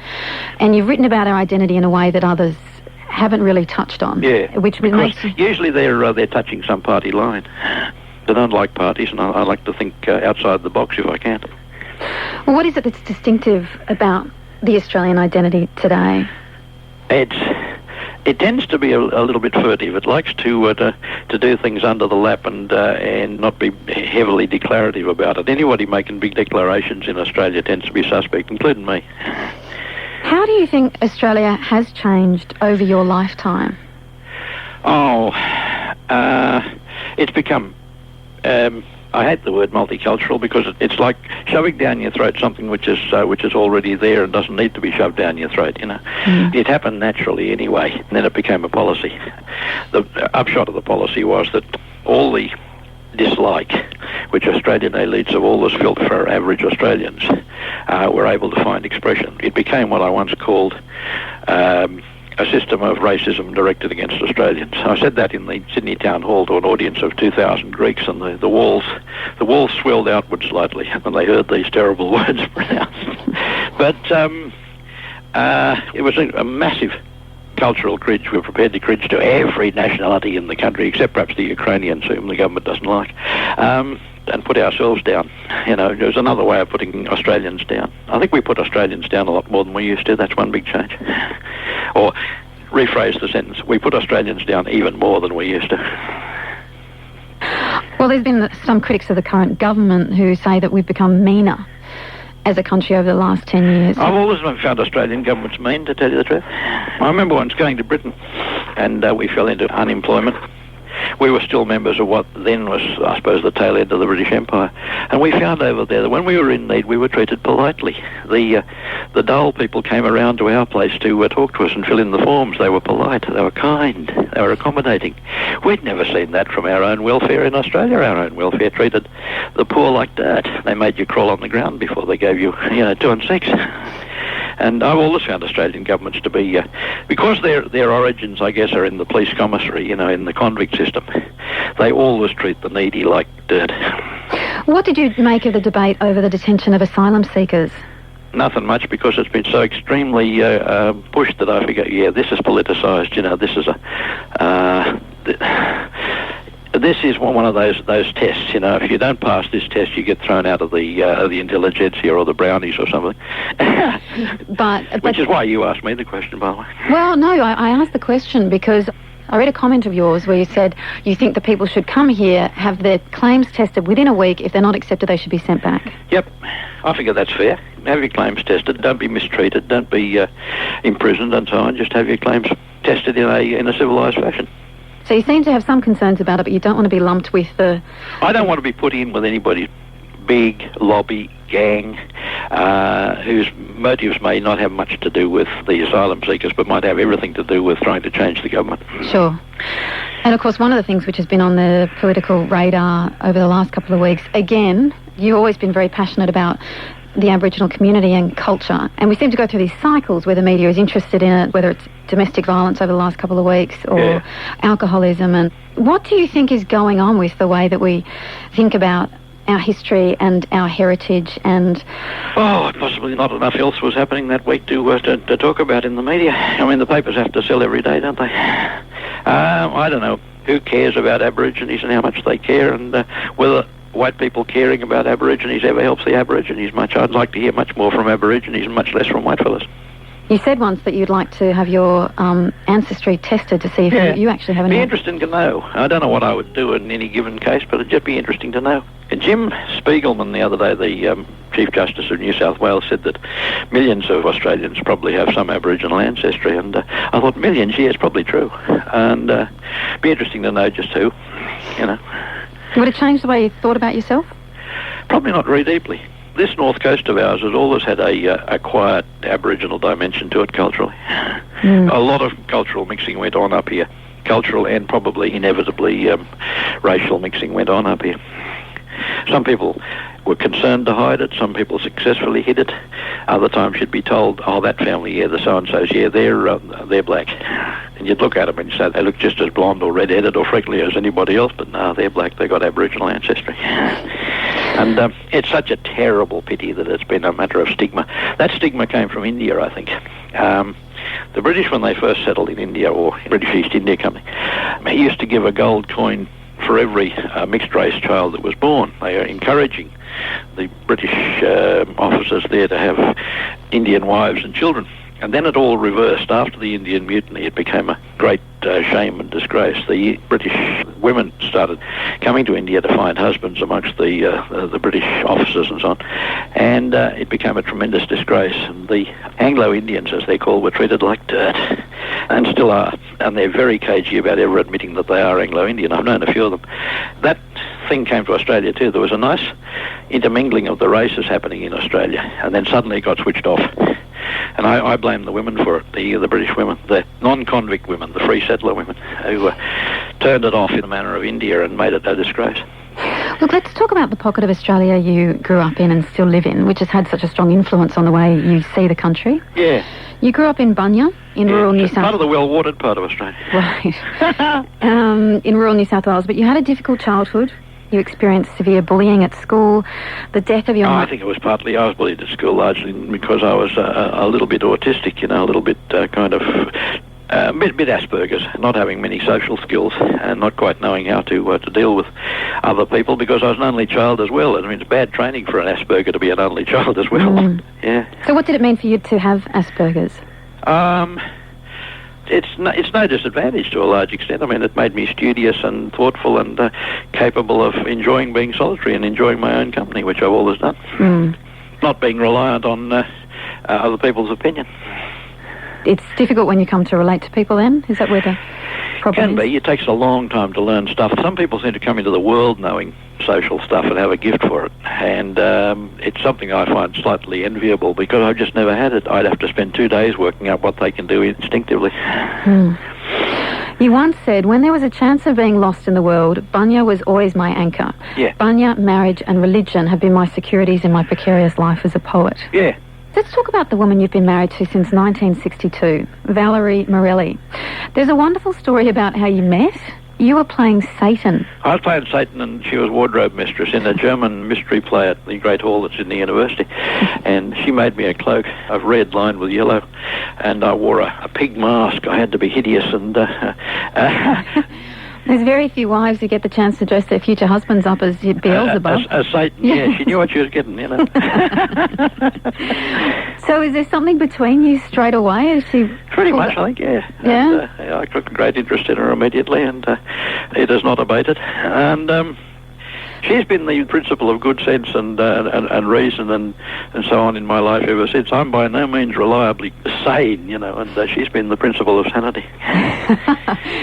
and you've written about our identity in a way that others haven't really touched on. Yeah, which because makes usually they're touching some party line. I don't like parties, and I like to think outside the box if I can. Well, what is it that's distinctive about the Australian identity today? It tends to be a little bit furtive. It likes to do things under the lap and not be heavily declarative about it. Anybody making big declarations in Australia tends to be suspect, including me. How do you think Australia has changed over your lifetime? Oh, it's become... I hate the word multicultural because it's like shoving down your throat something which is already there and doesn't need to be shoved down your throat, you know. It happened naturally anyway, and then it became a policy. The upshot of the policy was that all the dislike which Australian elites have always felt for average Australians were able to find expression. It became what I once called a system of racism directed against Australians. I said that in the Sydney Town Hall to an audience of 2,000 Greeks, and the walls swelled outward slightly when they heard these terrible words pronounced. But it was a massive cultural cringe. We're prepared to cringe to every nationality in the country, except perhaps the Ukrainians, whom the government doesn't like, and put ourselves down. You know, there's another way of putting Australians down. I think we put Australians down a lot more than we used to. That's one big change. Or rephrase the sentence, we put Australians down even more than we used to. Well, there's been some critics of the current government who say that we've become meaner as a country over the last 10 years. I've always found Australian governments mean, to tell you the truth. I remember once going to Britain and we fell into unemployment. We were still members of what then was, I suppose, the tail end of the British Empire. And we found over there that when we were in need, we were treated politely. The dull people came around to our place to talk to us and fill in the forms. They were polite, they were kind, they were accommodating. We'd never seen that from our own welfare in Australia. Our own welfare treated the poor like dirt. They made you crawl on the ground before they gave you, 2 and 6. And I've always found Australian governments to be, because their origins, I guess, are in the police commissary, in the convict system, they always treat the needy like dirt. What did you make of the debate over the detention of asylum seekers? Nothing much, because it's been so extremely pushed that I figure, this is politicised, this is this is one of those tests, if you don't pass this test, you get thrown out of the intelligentsia or the brownies or something. Which is why you asked me the question, by the way. Well, no, I asked the question because I read a comment of yours where you said you think that people should come here, have their claims tested within a week. If they're not accepted, they should be sent back. Yep, I figure that's fair. Have your claims tested. Don't be mistreated. Don't be imprisoned and so on. Just have your claims tested in a civilised fashion. So you seem to have some concerns about it, but you don't want to be lumped with the... I don't want to be put in with anybody's big lobby gang whose motives may not have much to do with the asylum seekers, but might have everything to do with trying to change the government. Sure. And of course, one of the things which has been on the political radar over the last couple of weeks, again, you've always been very passionate about the Aboriginal community and culture, and we seem to go through these cycles where the media is interested in it, whether it's domestic violence over the last couple of weeks or alcoholism. And what do you think is going on with the way that we think about our history and our heritage? And possibly not enough else was happening that week to talk about in the media. I mean, the papers have to sell every day, don't they? I don't know who cares about Aborigines and how much they care, and whether white people caring about Aborigines ever helps the Aborigines much. I'd like to hear much more from Aborigines and much less from whitefellas. You said once that you'd like to have your ancestry tested to see if you actually have any... It'd be interesting to know. I don't know what I would do in any given case, but it'd just be interesting to know. And Jim Spiegelman the other day, the Chief Justice of New South Wales, said that millions of Australians probably have some Aboriginal ancestry, and I thought, millions? Yeah, it's probably true. And it'd be interesting to know just who, you know. Would it change the way you thought about yourself? Probably not very deeply. This north coast of ours has always had a quiet Aboriginal dimension to it culturally. A lot of cultural mixing went on up here. Cultural and probably inevitably racial mixing went on up here. Some people were concerned to hide it. Some people successfully hid it. Other times you'd be told, oh, that family, yeah, the so-and-sos, yeah, they're black. And you'd look at them and you say, they look just as blonde or red-headed or freckly as anybody else, but no, they're black. They've got Aboriginal ancestry. And it's such a terrible pity that it's been a matter of stigma. That stigma came from India, I think. The British, when they first settled in India, or British East India Company, he used to give a gold coin for every mixed-race child that was born. They are encouraging the British officers there to have Indian wives and children. And then it all reversed. After the Indian Mutiny, it became a great shame and disgrace. The British women started coming to India to find husbands amongst the British officers and so on. And it became a tremendous disgrace. And the Anglo-Indians, as they're called, were treated like dirt, and still are. And they're very cagey about ever admitting that they are Anglo-Indian. I've known a few of them. That thing came to Australia too. There was a nice intermingling of the races happening in Australia, and then suddenly it got switched off. And I blame the women for it, the British women, the non-convict women, the free settler women, who turned it off in the manner of India and made it a disgrace. Look, let's talk about the pocket of Australia you grew up in and still live in, which has had such a strong influence on the way you see the country. Yeah. You grew up in Bunya, in rural New South Wales. Part of the well-watered part of Australia. Right. In rural New South Wales, but you had a difficult childhood. You experienced severe bullying at school, the death of your mother. I think it was partly, I was bullied at school largely because I was a little bit autistic, you know, a little bit kind of, a bit Asperger's, not having many social skills and not quite knowing how to deal with other people, because I was an only child as well. I mean, it's bad training for an Asperger to be an only child as well. Yeah. So what did it mean for you to have Asperger's? It's no disadvantage to a large extent. I mean, it made me studious and thoughtful and capable of enjoying being solitary and enjoying my own company, which I've always done. Not being reliant on other people's opinion. It's difficult when you come to relate to people then? Is that where the problem is? Can be. It takes a long time to learn stuff. Some people seem to come into the world knowing social stuff and have a gift for it. And it's something I find slightly enviable because I've just never had it. I'd have to spend 2 days working out what they can do instinctively. You once said, when there was a chance of being lost in the world, Bunya was always my anchor. Yeah. Bunya, marriage and religion have been my securities in my precarious life as a poet. Yeah. Let's talk about the woman you've been married to since 1962, Valerie Morelli. There's a wonderful story about how you met. You were playing Satan. I was playing Satan and she was wardrobe mistress in a German mystery play at the Great Hall that's in the university. And she made me a cloak of red lined with yellow. And I wore a pig mask. I had to be hideous and... There's very few wives who get the chance to dress their future husbands up as Beelzebub. As Satan, yeah. She knew what she was getting, you know. So is there something between you straight away? Is she... Pretty much, I think, yeah. Yeah? And, I took a great interest in her immediately, and it has not abated. And she's been the principle of good sense and reason and so on in my life ever since. I'm by no means reliably sane, you know, and she's been the principle of sanity.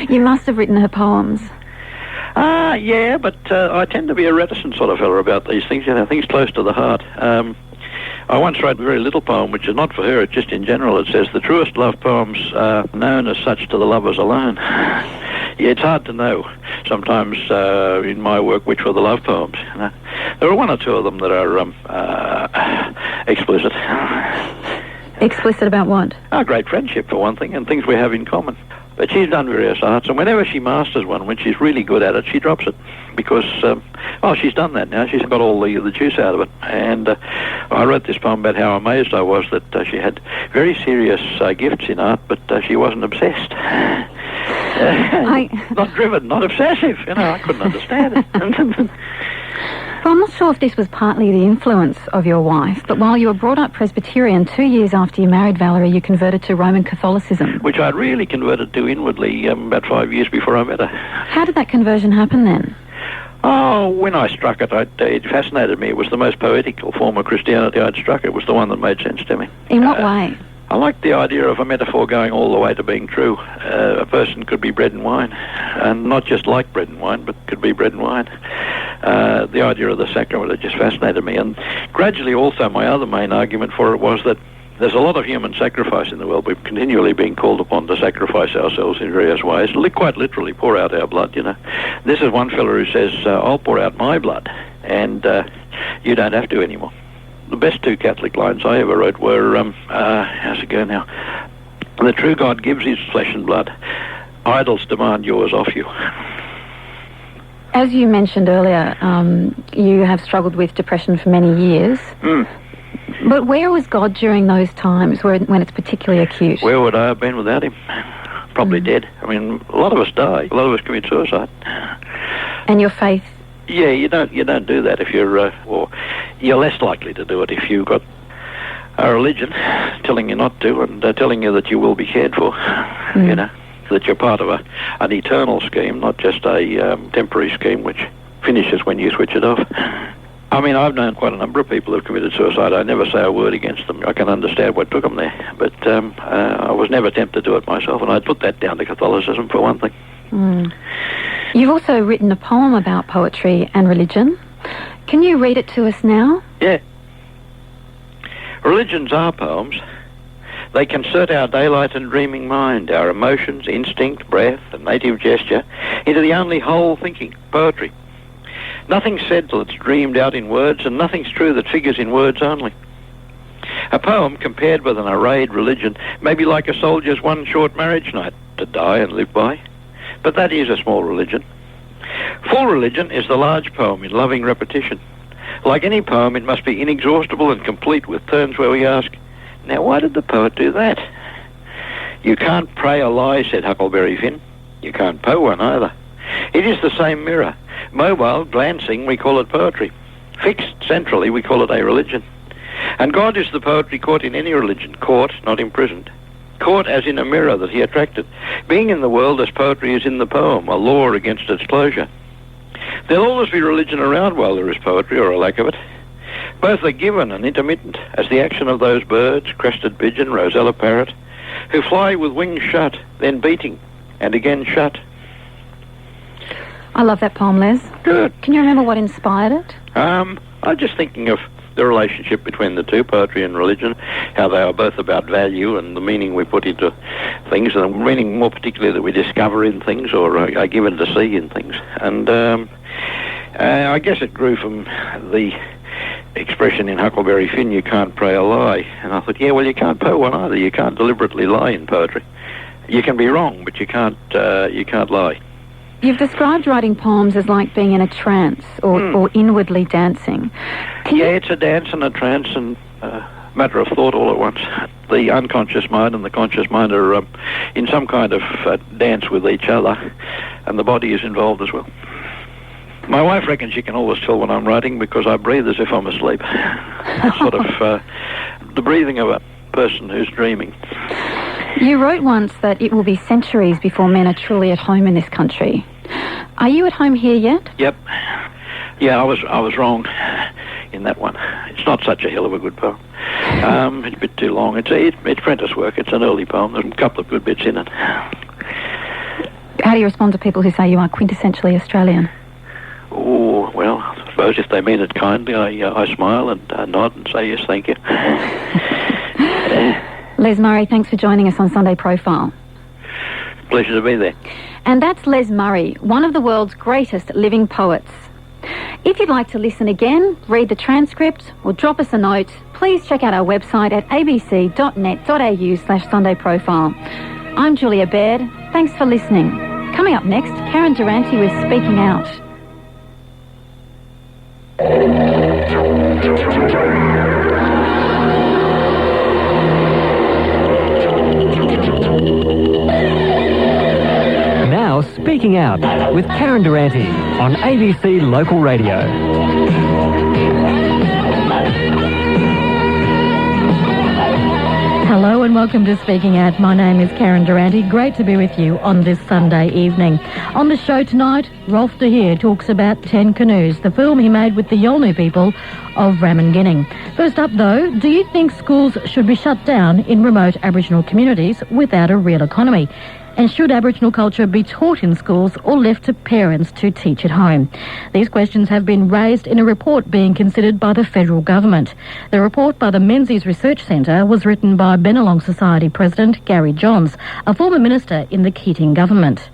You must have written her poems. Yeah, but I tend to be a reticent sort of fella about these things, you know, things close to the heart. I once wrote a very little poem, which is not for her, it's just in general. It says, the truest love poems are known as such to the lovers alone. Yeah, it's hard to know sometimes in my work which were the love poems. You know? There are one or two of them that are explicit. Explicit about what? Our great friendship, for one thing, and things we have in common. But she's done various arts, and whenever she masters one, when she's really good at it, she drops it. Because, she's done that now. She's got all the juice out of it. And I wrote this poem about how amazed I was that she had very serious gifts in art, but she wasn't obsessed. Not driven, not obsessive. I couldn't understand it. Well, I'm not sure if this was partly the influence of your wife, but while you were brought up Presbyterian, 2 years after you married Valerie, you converted to Roman Catholicism. Which I'd really converted to inwardly about 5 years before I met her. How did that conversion happen then? Oh, when I struck it, it fascinated me. It was the most poetical form of Christianity I'd struck. It was the one that made sense to me. In what way? I liked the idea of a metaphor going all the way to being true. A person could be bread and wine, and not just like bread and wine, but could be bread and wine. The idea of the sacrament, it just fascinated me. And gradually also my other main argument for it was that there's a lot of human sacrifice in the world. We're continually being called upon to sacrifice ourselves in various ways, quite literally pour out our blood, This is one fellow who says, I'll pour out my blood, and you don't have to anymore. The best two Catholic lines I ever wrote were, how's it go now? The true God gives his flesh and blood. Idols demand yours off you. As you mentioned earlier, you have struggled with depression for many years. But where was God during those times when it's particularly acute? Where would I have been without him? Probably dead. I mean, a lot of us die. A lot of us commit suicide. And your faith? Yeah, you don't do that if you're, or you're less likely to do it if you've got a religion telling you not to and telling you that you will be cared for, that you're part of an eternal scheme, not just a temporary scheme which finishes when you switch it off. I mean, I've known quite a number of people who've committed suicide. I never say a word against them. I can understand what took them there, but I was never tempted to do it myself, and I'd put that down to Catholicism for one thing. You've also written a poem about poetry and religion. Can you read it to us now? Yeah. Religions are poems. They concert our daylight and dreaming mind, our emotions, instinct, breath, and native gesture into the only whole thinking, poetry. Nothing's said till it's dreamed out in words, and nothing's true that figures in words only. A poem compared with an arrayed religion may be like a soldier's one short marriage night to die and live by. But that is a small religion. Full religion is the large poem in loving repetition. Like any poem, it must be inexhaustible and complete with turns where we ask, now why did the poet do that? You can't pray a lie, said Huckleberry Finn. You can't poe one either. It is the same mirror. Mobile, glancing, we call it poetry. Fixed centrally, we call it a religion. And God is the poetry caught in any religion, caught, not imprisoned. Caught as in a mirror that he attracted, being in the world as poetry is in the poem, a law against its closure. There'll always be religion around while there is poetry, or a lack of it. Both are given and intermittent, as the action of those birds, crested pigeon, rosella parrot, who fly with wings shut, then beating, and again shut. I love that poem, Les. Good. Can you remember what inspired it? I'm just thinking of the relationship between the two, poetry and religion, how they are both about value and the meaning we put into things, and the meaning more particularly that we discover in things or are given to see in things. And I guess it grew from the expression in Huckleberry Finn, you can't pray a lie. And I thought, yeah, well, you can't poe one either. You can't deliberately lie in poetry. You can be wrong, but you can't lie. You've described writing poems as like being in a trance or inwardly dancing. It's a dance and a trance and matter of thought all at once. The unconscious mind and the conscious mind are in some kind of dance with each other, and the body is involved as well. My wife reckons she can always tell when I'm writing because I breathe as if I'm asleep. It's sort of the breathing of a person who's dreaming. You wrote once that it will be centuries before men are truly at home in this country. Are you at home here yet? Yep. Yeah, I was wrong in that one. It's not such a hell of a good poem. It's a bit too long. It's Prentice work. It's an early poem. There's a couple of good bits in it. How do you respond to people who say you are quintessentially Australian? Oh, well, I suppose if they mean it kindly, I smile and nod and say yes, thank you. Les Murray, thanks for joining us on Sunday Profile. Pleasure to be there. And that's Les Murray, one of the world's greatest living poets. If you'd like to listen again, read the transcript or drop us a note, please check out our website at abc.net.au/Sunday Profile. I'm Julia Baird. Thanks for listening. Coming up next, Karen Durante with Speaking Out. Now, Speaking Out with Karen Durante on ABC Local Radio. Hello and welcome to Speaking Out. My name is Karen Durante. Great to be with you on this Sunday evening. On the show tonight, Rolf de Heer talks about 10 Canoes, the film he made with the Yolngu people of Ramingining. First up though, do you think schools should be shut down in remote Aboriginal communities without a real economy? And should Aboriginal culture be taught in schools or left to parents to teach at home? These questions have been raised in a report being considered by the federal government. The report by the Menzies Research Centre was written by Bennelong Society President Gary Johns, a former minister in the Keating government.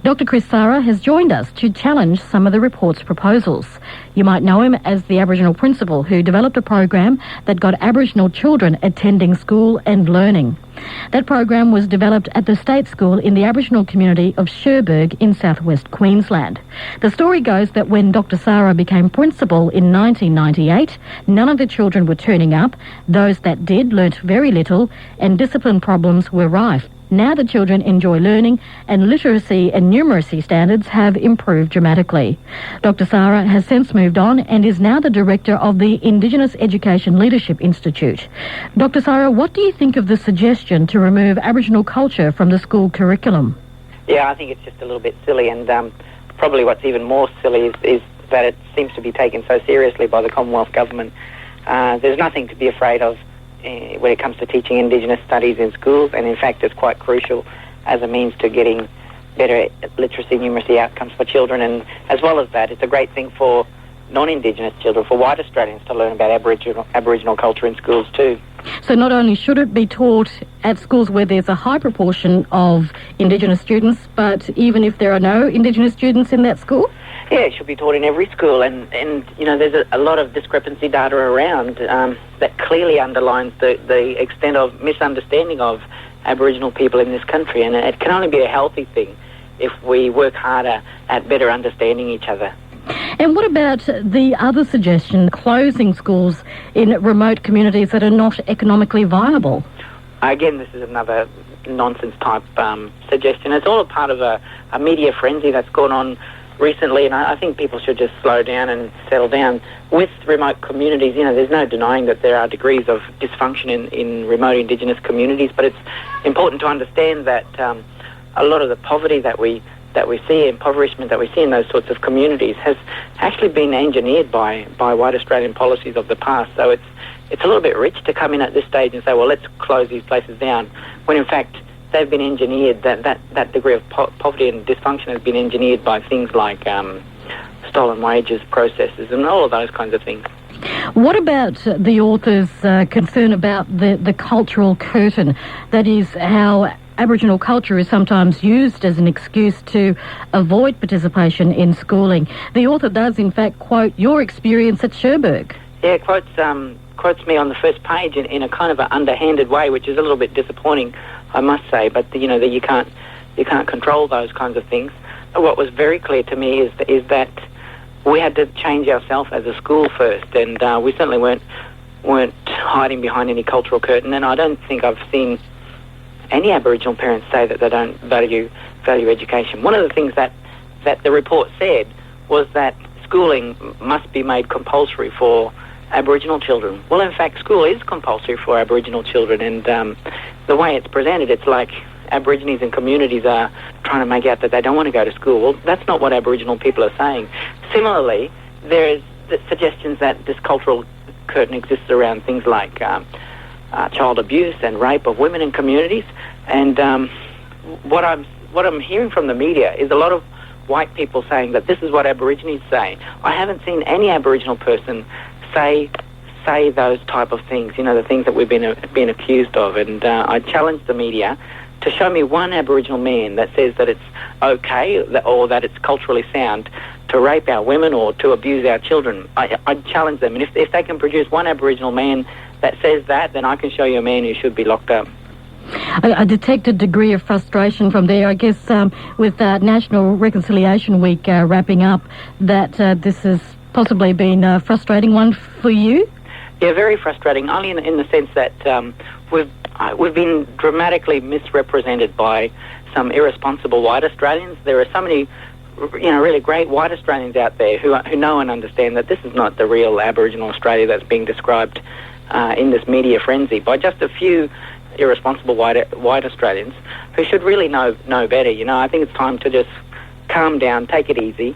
Dr. Chris Sarah has joined us to challenge some of the report's proposals. You might know him as the Aboriginal principal who developed a program that got Aboriginal children attending school and learning. That program was developed at the state school in the Aboriginal community of Cherbourg in southwest Queensland. The story goes that when Dr. Sarah became principal in 1998, none of the children were turning up. Those that did learnt very little and discipline problems were rife. Now the children enjoy learning and literacy and numeracy standards have improved dramatically. Dr. Sarah has since moved on and is now the director of the Indigenous Education Leadership Institute. Dr. Sarah, what do you think of the suggestion to remove Aboriginal culture from the school curriculum? Yeah, I think it's just a little bit silly, and probably what's even more silly is that it seems to be taken so seriously by the Commonwealth Government. There's nothing to be afraid of when it comes to teaching Indigenous studies in schools, and in fact it's quite crucial as a means to getting better literacy and numeracy outcomes for children. And as well as that, it's a great thing for non-Indigenous children, for white Australians to learn about Aboriginal culture in schools too. So not only should it be taught at schools where there's a high proportion of Indigenous students, but even if there are no Indigenous students in that school? Yeah, it should be taught in every school, and you know, there's a lot of discrepancy data around that clearly underlines the extent of misunderstanding of Aboriginal people in this country, and it can only be a healthy thing if we work harder at better understanding each other. And what about the other suggestion, closing schools in remote communities that are not economically viable? Again, this is another nonsense type suggestion. It's all a part of a media frenzy that's gone on recently, and I think people should just slow down and settle down. With remote communities, you know, there's no denying that there are degrees of dysfunction in remote Indigenous communities, but it's important to understand that a lot of the poverty that we see, impoverishment that we see in those sorts of communities has actually been engineered by white Australian policies of the past. So it's a little bit rich to come in at this stage and say, well, let's close these places down, when in fact they've been engineered, that degree of poverty and dysfunction has been engineered by things like stolen wages processes and all of those kinds of things. What about the author's concern about the cultural curtain? That is how Aboriginal culture is sometimes used as an excuse to avoid participation in schooling. The author does in fact quote your experience at Cherbourg. Yeah, quotes me on the first page in a kind of an underhanded way, which is a little bit disappointing, I must say. But you know, that you can't control those kinds of things. What was very clear to me is that we had to change ourselves as a school first, and we certainly weren't hiding behind any cultural curtain. And I don't think I've seen any Aboriginal parents say that they don't value education. One of the things that the report said was that schooling must be made compulsory for Aboriginal children. Well, in fact, school is compulsory for Aboriginal children, and the way it's presented, it's like Aborigines and communities are trying to make out that they don't want to go to school. Well, that's not what Aboriginal people are saying. Similarly, there is the suggestions that this cultural curtain exists around things like child abuse and rape of women in communities, and what I'm hearing from the media is a lot of white people saying that this is what Aborigines say. I haven't seen any Aboriginal person say those type of things, you know, the things that we've been accused of, and I challenge the media to show me one Aboriginal man that says that it's okay or that it's culturally sound to rape our women or to abuse our children. I'd challenge them. And if they can produce one Aboriginal man that says that, then I can show you a man who should be locked up. I detect a degree of frustration from there. I guess with National Reconciliation Week wrapping up, that this has possibly been a frustrating one for you? Yeah, very frustrating, only in the sense that we've been dramatically misrepresented by some irresponsible white Australians. There are so many, really great white Australians out there who know and understand that this is not the real Aboriginal Australia that's being described in this media frenzy by just a few irresponsible white Australians who should really know better. I think it's time to just calm down, take it easy.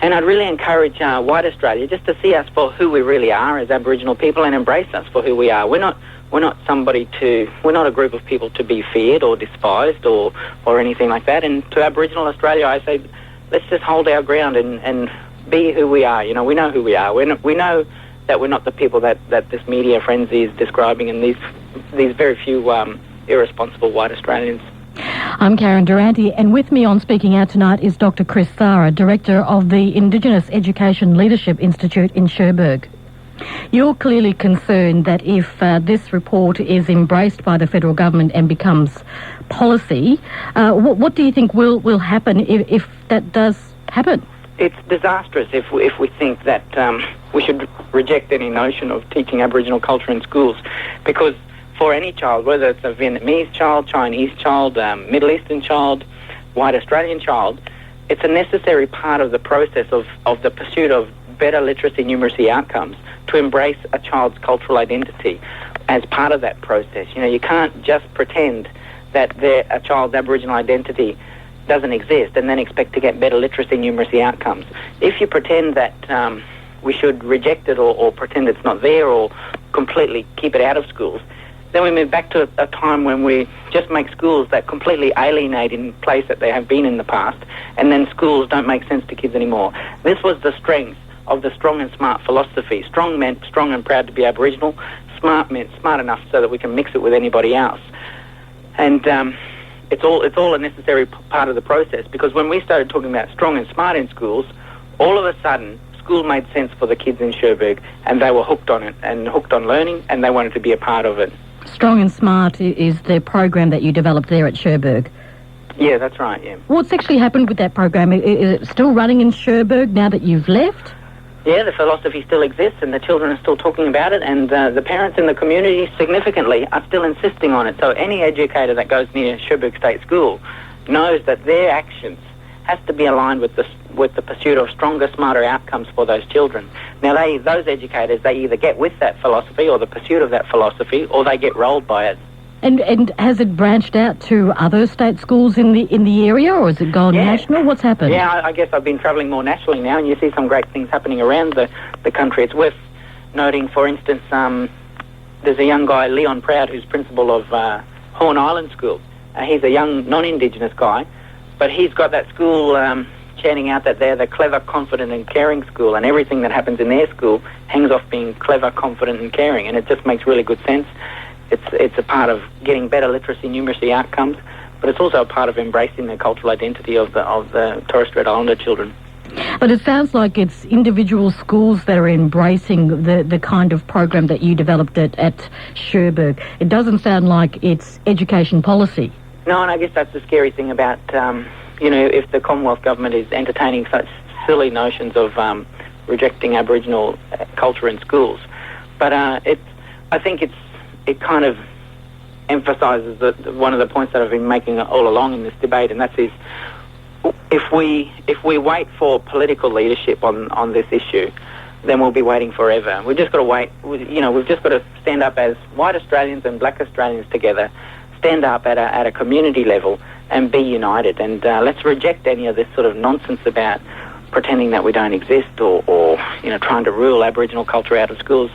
And I'd really encourage white Australia just to see us for who we really are as Aboriginal people and embrace us for who we are. We're not a group of people to be feared or despised or anything like that. And to Aboriginal Australia, I say, let's just hold our ground and be who we are. We know who we are. We know that we're not the people that this media frenzy is describing, and these very few irresponsible white Australians. I'm Karen Durante, and with me on Speaking Out tonight is Dr. Chris Thara, Director of the Indigenous Education Leadership Institute in Cherbourg. You're clearly concerned that if this report is embraced by the federal government and becomes policy, what do you think will happen if that does happen? It's disastrous if we think that we should reject any notion of teaching Aboriginal culture in schools, because for any child, whether it's a Vietnamese child, Chinese child, Middle Eastern child, white Australian child, it's a necessary part of the process of the pursuit of better literacy numeracy outcomes to embrace a child's cultural identity as part of that process. You can't just pretend that a child's Aboriginal identity doesn't exist and then expect to get better literacy numeracy outcomes. If you pretend that we should reject it or pretend it's not there or completely keep it out of schools, then we move back to a time when we just make schools that completely alienate in place that they have been in the past, and then schools don't make sense to kids anymore. This was the strength of the strong and smart philosophy. Strong meant strong and proud to be Aboriginal. Smart meant smart enough so that we can mix it with anybody else. And it's all a necessary part of the process, because when we started talking about strong and smart in schools, all of a sudden school made sense for the kids in Cherbourg, and they were hooked on it and hooked on learning, and they wanted to be a part of it. Strong and Smart is the program that you developed there at Cherbourg. Yeah, that's right, yeah. What's actually happened with that program? Is it still running in Cherbourg now that you've left? Yeah, the philosophy still exists and the children are still talking about it, and the parents in the community significantly are still insisting on it. So any educator that goes near Cherbourg State School knows that their actions has to be aligned with the pursuit of stronger, smarter outcomes for those children. Now, those educators, they either get with that philosophy or the pursuit of that philosophy, or they get rolled by it. And has it branched out to other state schools in the area, or has it gone national? What's happened? Yeah, I guess I've been travelling more nationally now, and you see some great things happening around the country. It's worth noting, for instance, there's a young guy, Leon Proud, who's principal of Horn Island School. He's a young non-Indigenous guy, but he's got that school chanting out that they're the clever, confident and caring school, and everything that happens in their school hangs off being clever, confident and caring, and it just makes really good sense. It's a part of getting better literacy numeracy outcomes, but it's also a part of embracing the cultural identity of the Torres Strait Islander children. But it sounds like it's individual schools that are embracing the kind of program that you developed at Cherbourg. It doesn't sound like it's education policy. No, and I guess that's the scary thing about, if the Commonwealth Government is entertaining such silly notions of rejecting Aboriginal culture in schools. But I think it kind of emphasises one of the points that I've been making all along in this debate, and that is, if we wait for political leadership on this issue, then we'll be waiting forever. We've just got to wait. We've just got to stand up as white Australians and black Australians together, stand up at a community level and be united. And let's reject any of this sort of nonsense about pretending that we don't exist or trying to rule Aboriginal culture out of schools.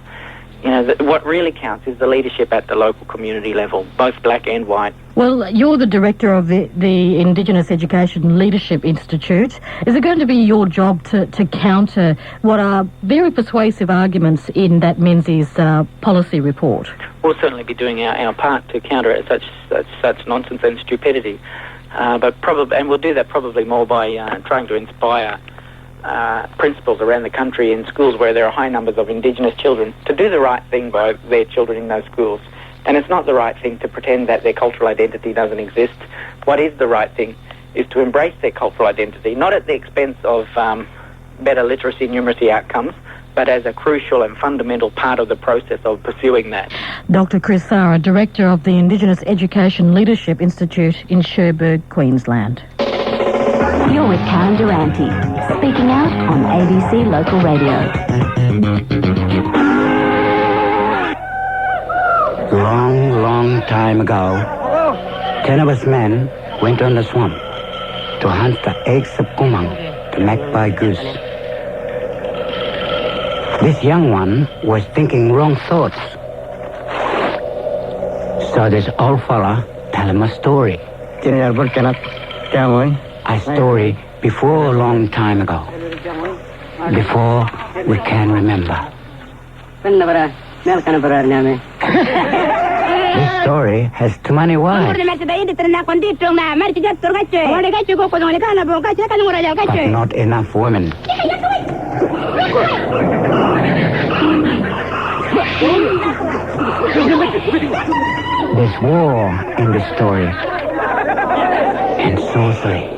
what really counts is the leadership at the local community level, both black and white. Well, you're the director of the Indigenous Education Leadership Institute. Is it going to be your job to counter what are very persuasive arguments in that Menzies policy report? We'll certainly be doing our part to counter such nonsense and stupidity, and we'll do that probably more by trying to inspire principals around the country in schools where there are high numbers of Indigenous children to do the right thing by their children in those schools. And it's not the right thing to pretend that their cultural identity doesn't exist. What is the right thing is to embrace their cultural identity, not at the expense of better literacy and numeracy outcomes, but as a crucial and fundamental part of the process of pursuing that. Dr. Chris Sara, Director of the Indigenous Education Leadership Institute in Cherbourg, Queensland. You're with Karen Durante, speaking out on ABC Local Radio. Long time ago, 10 of us men went on the swamp to hunt the eggs of kumang, the magpie goose. This young one was thinking wrong thoughts. So this old fella tell him a story. A story before a long time ago. Before we can remember. This story has too many words. But not enough women. There's war in the story. And sorcery.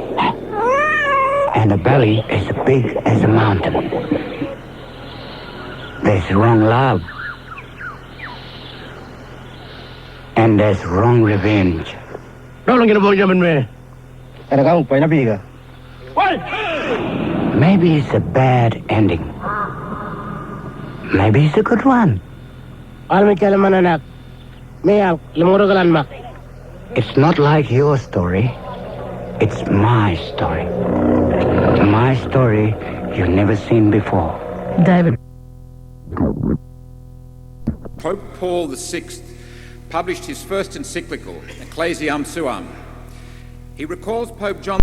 And the belly is big as a mountain. There's wrong love. And there's wrong revenge. Maybe it's a bad ending. Maybe it's a good one. It's not like your story. It's my story. My story you've never seen before. David. Pope Paul VI published his first encyclical, Ecclesiam Suam. He recalls Pope John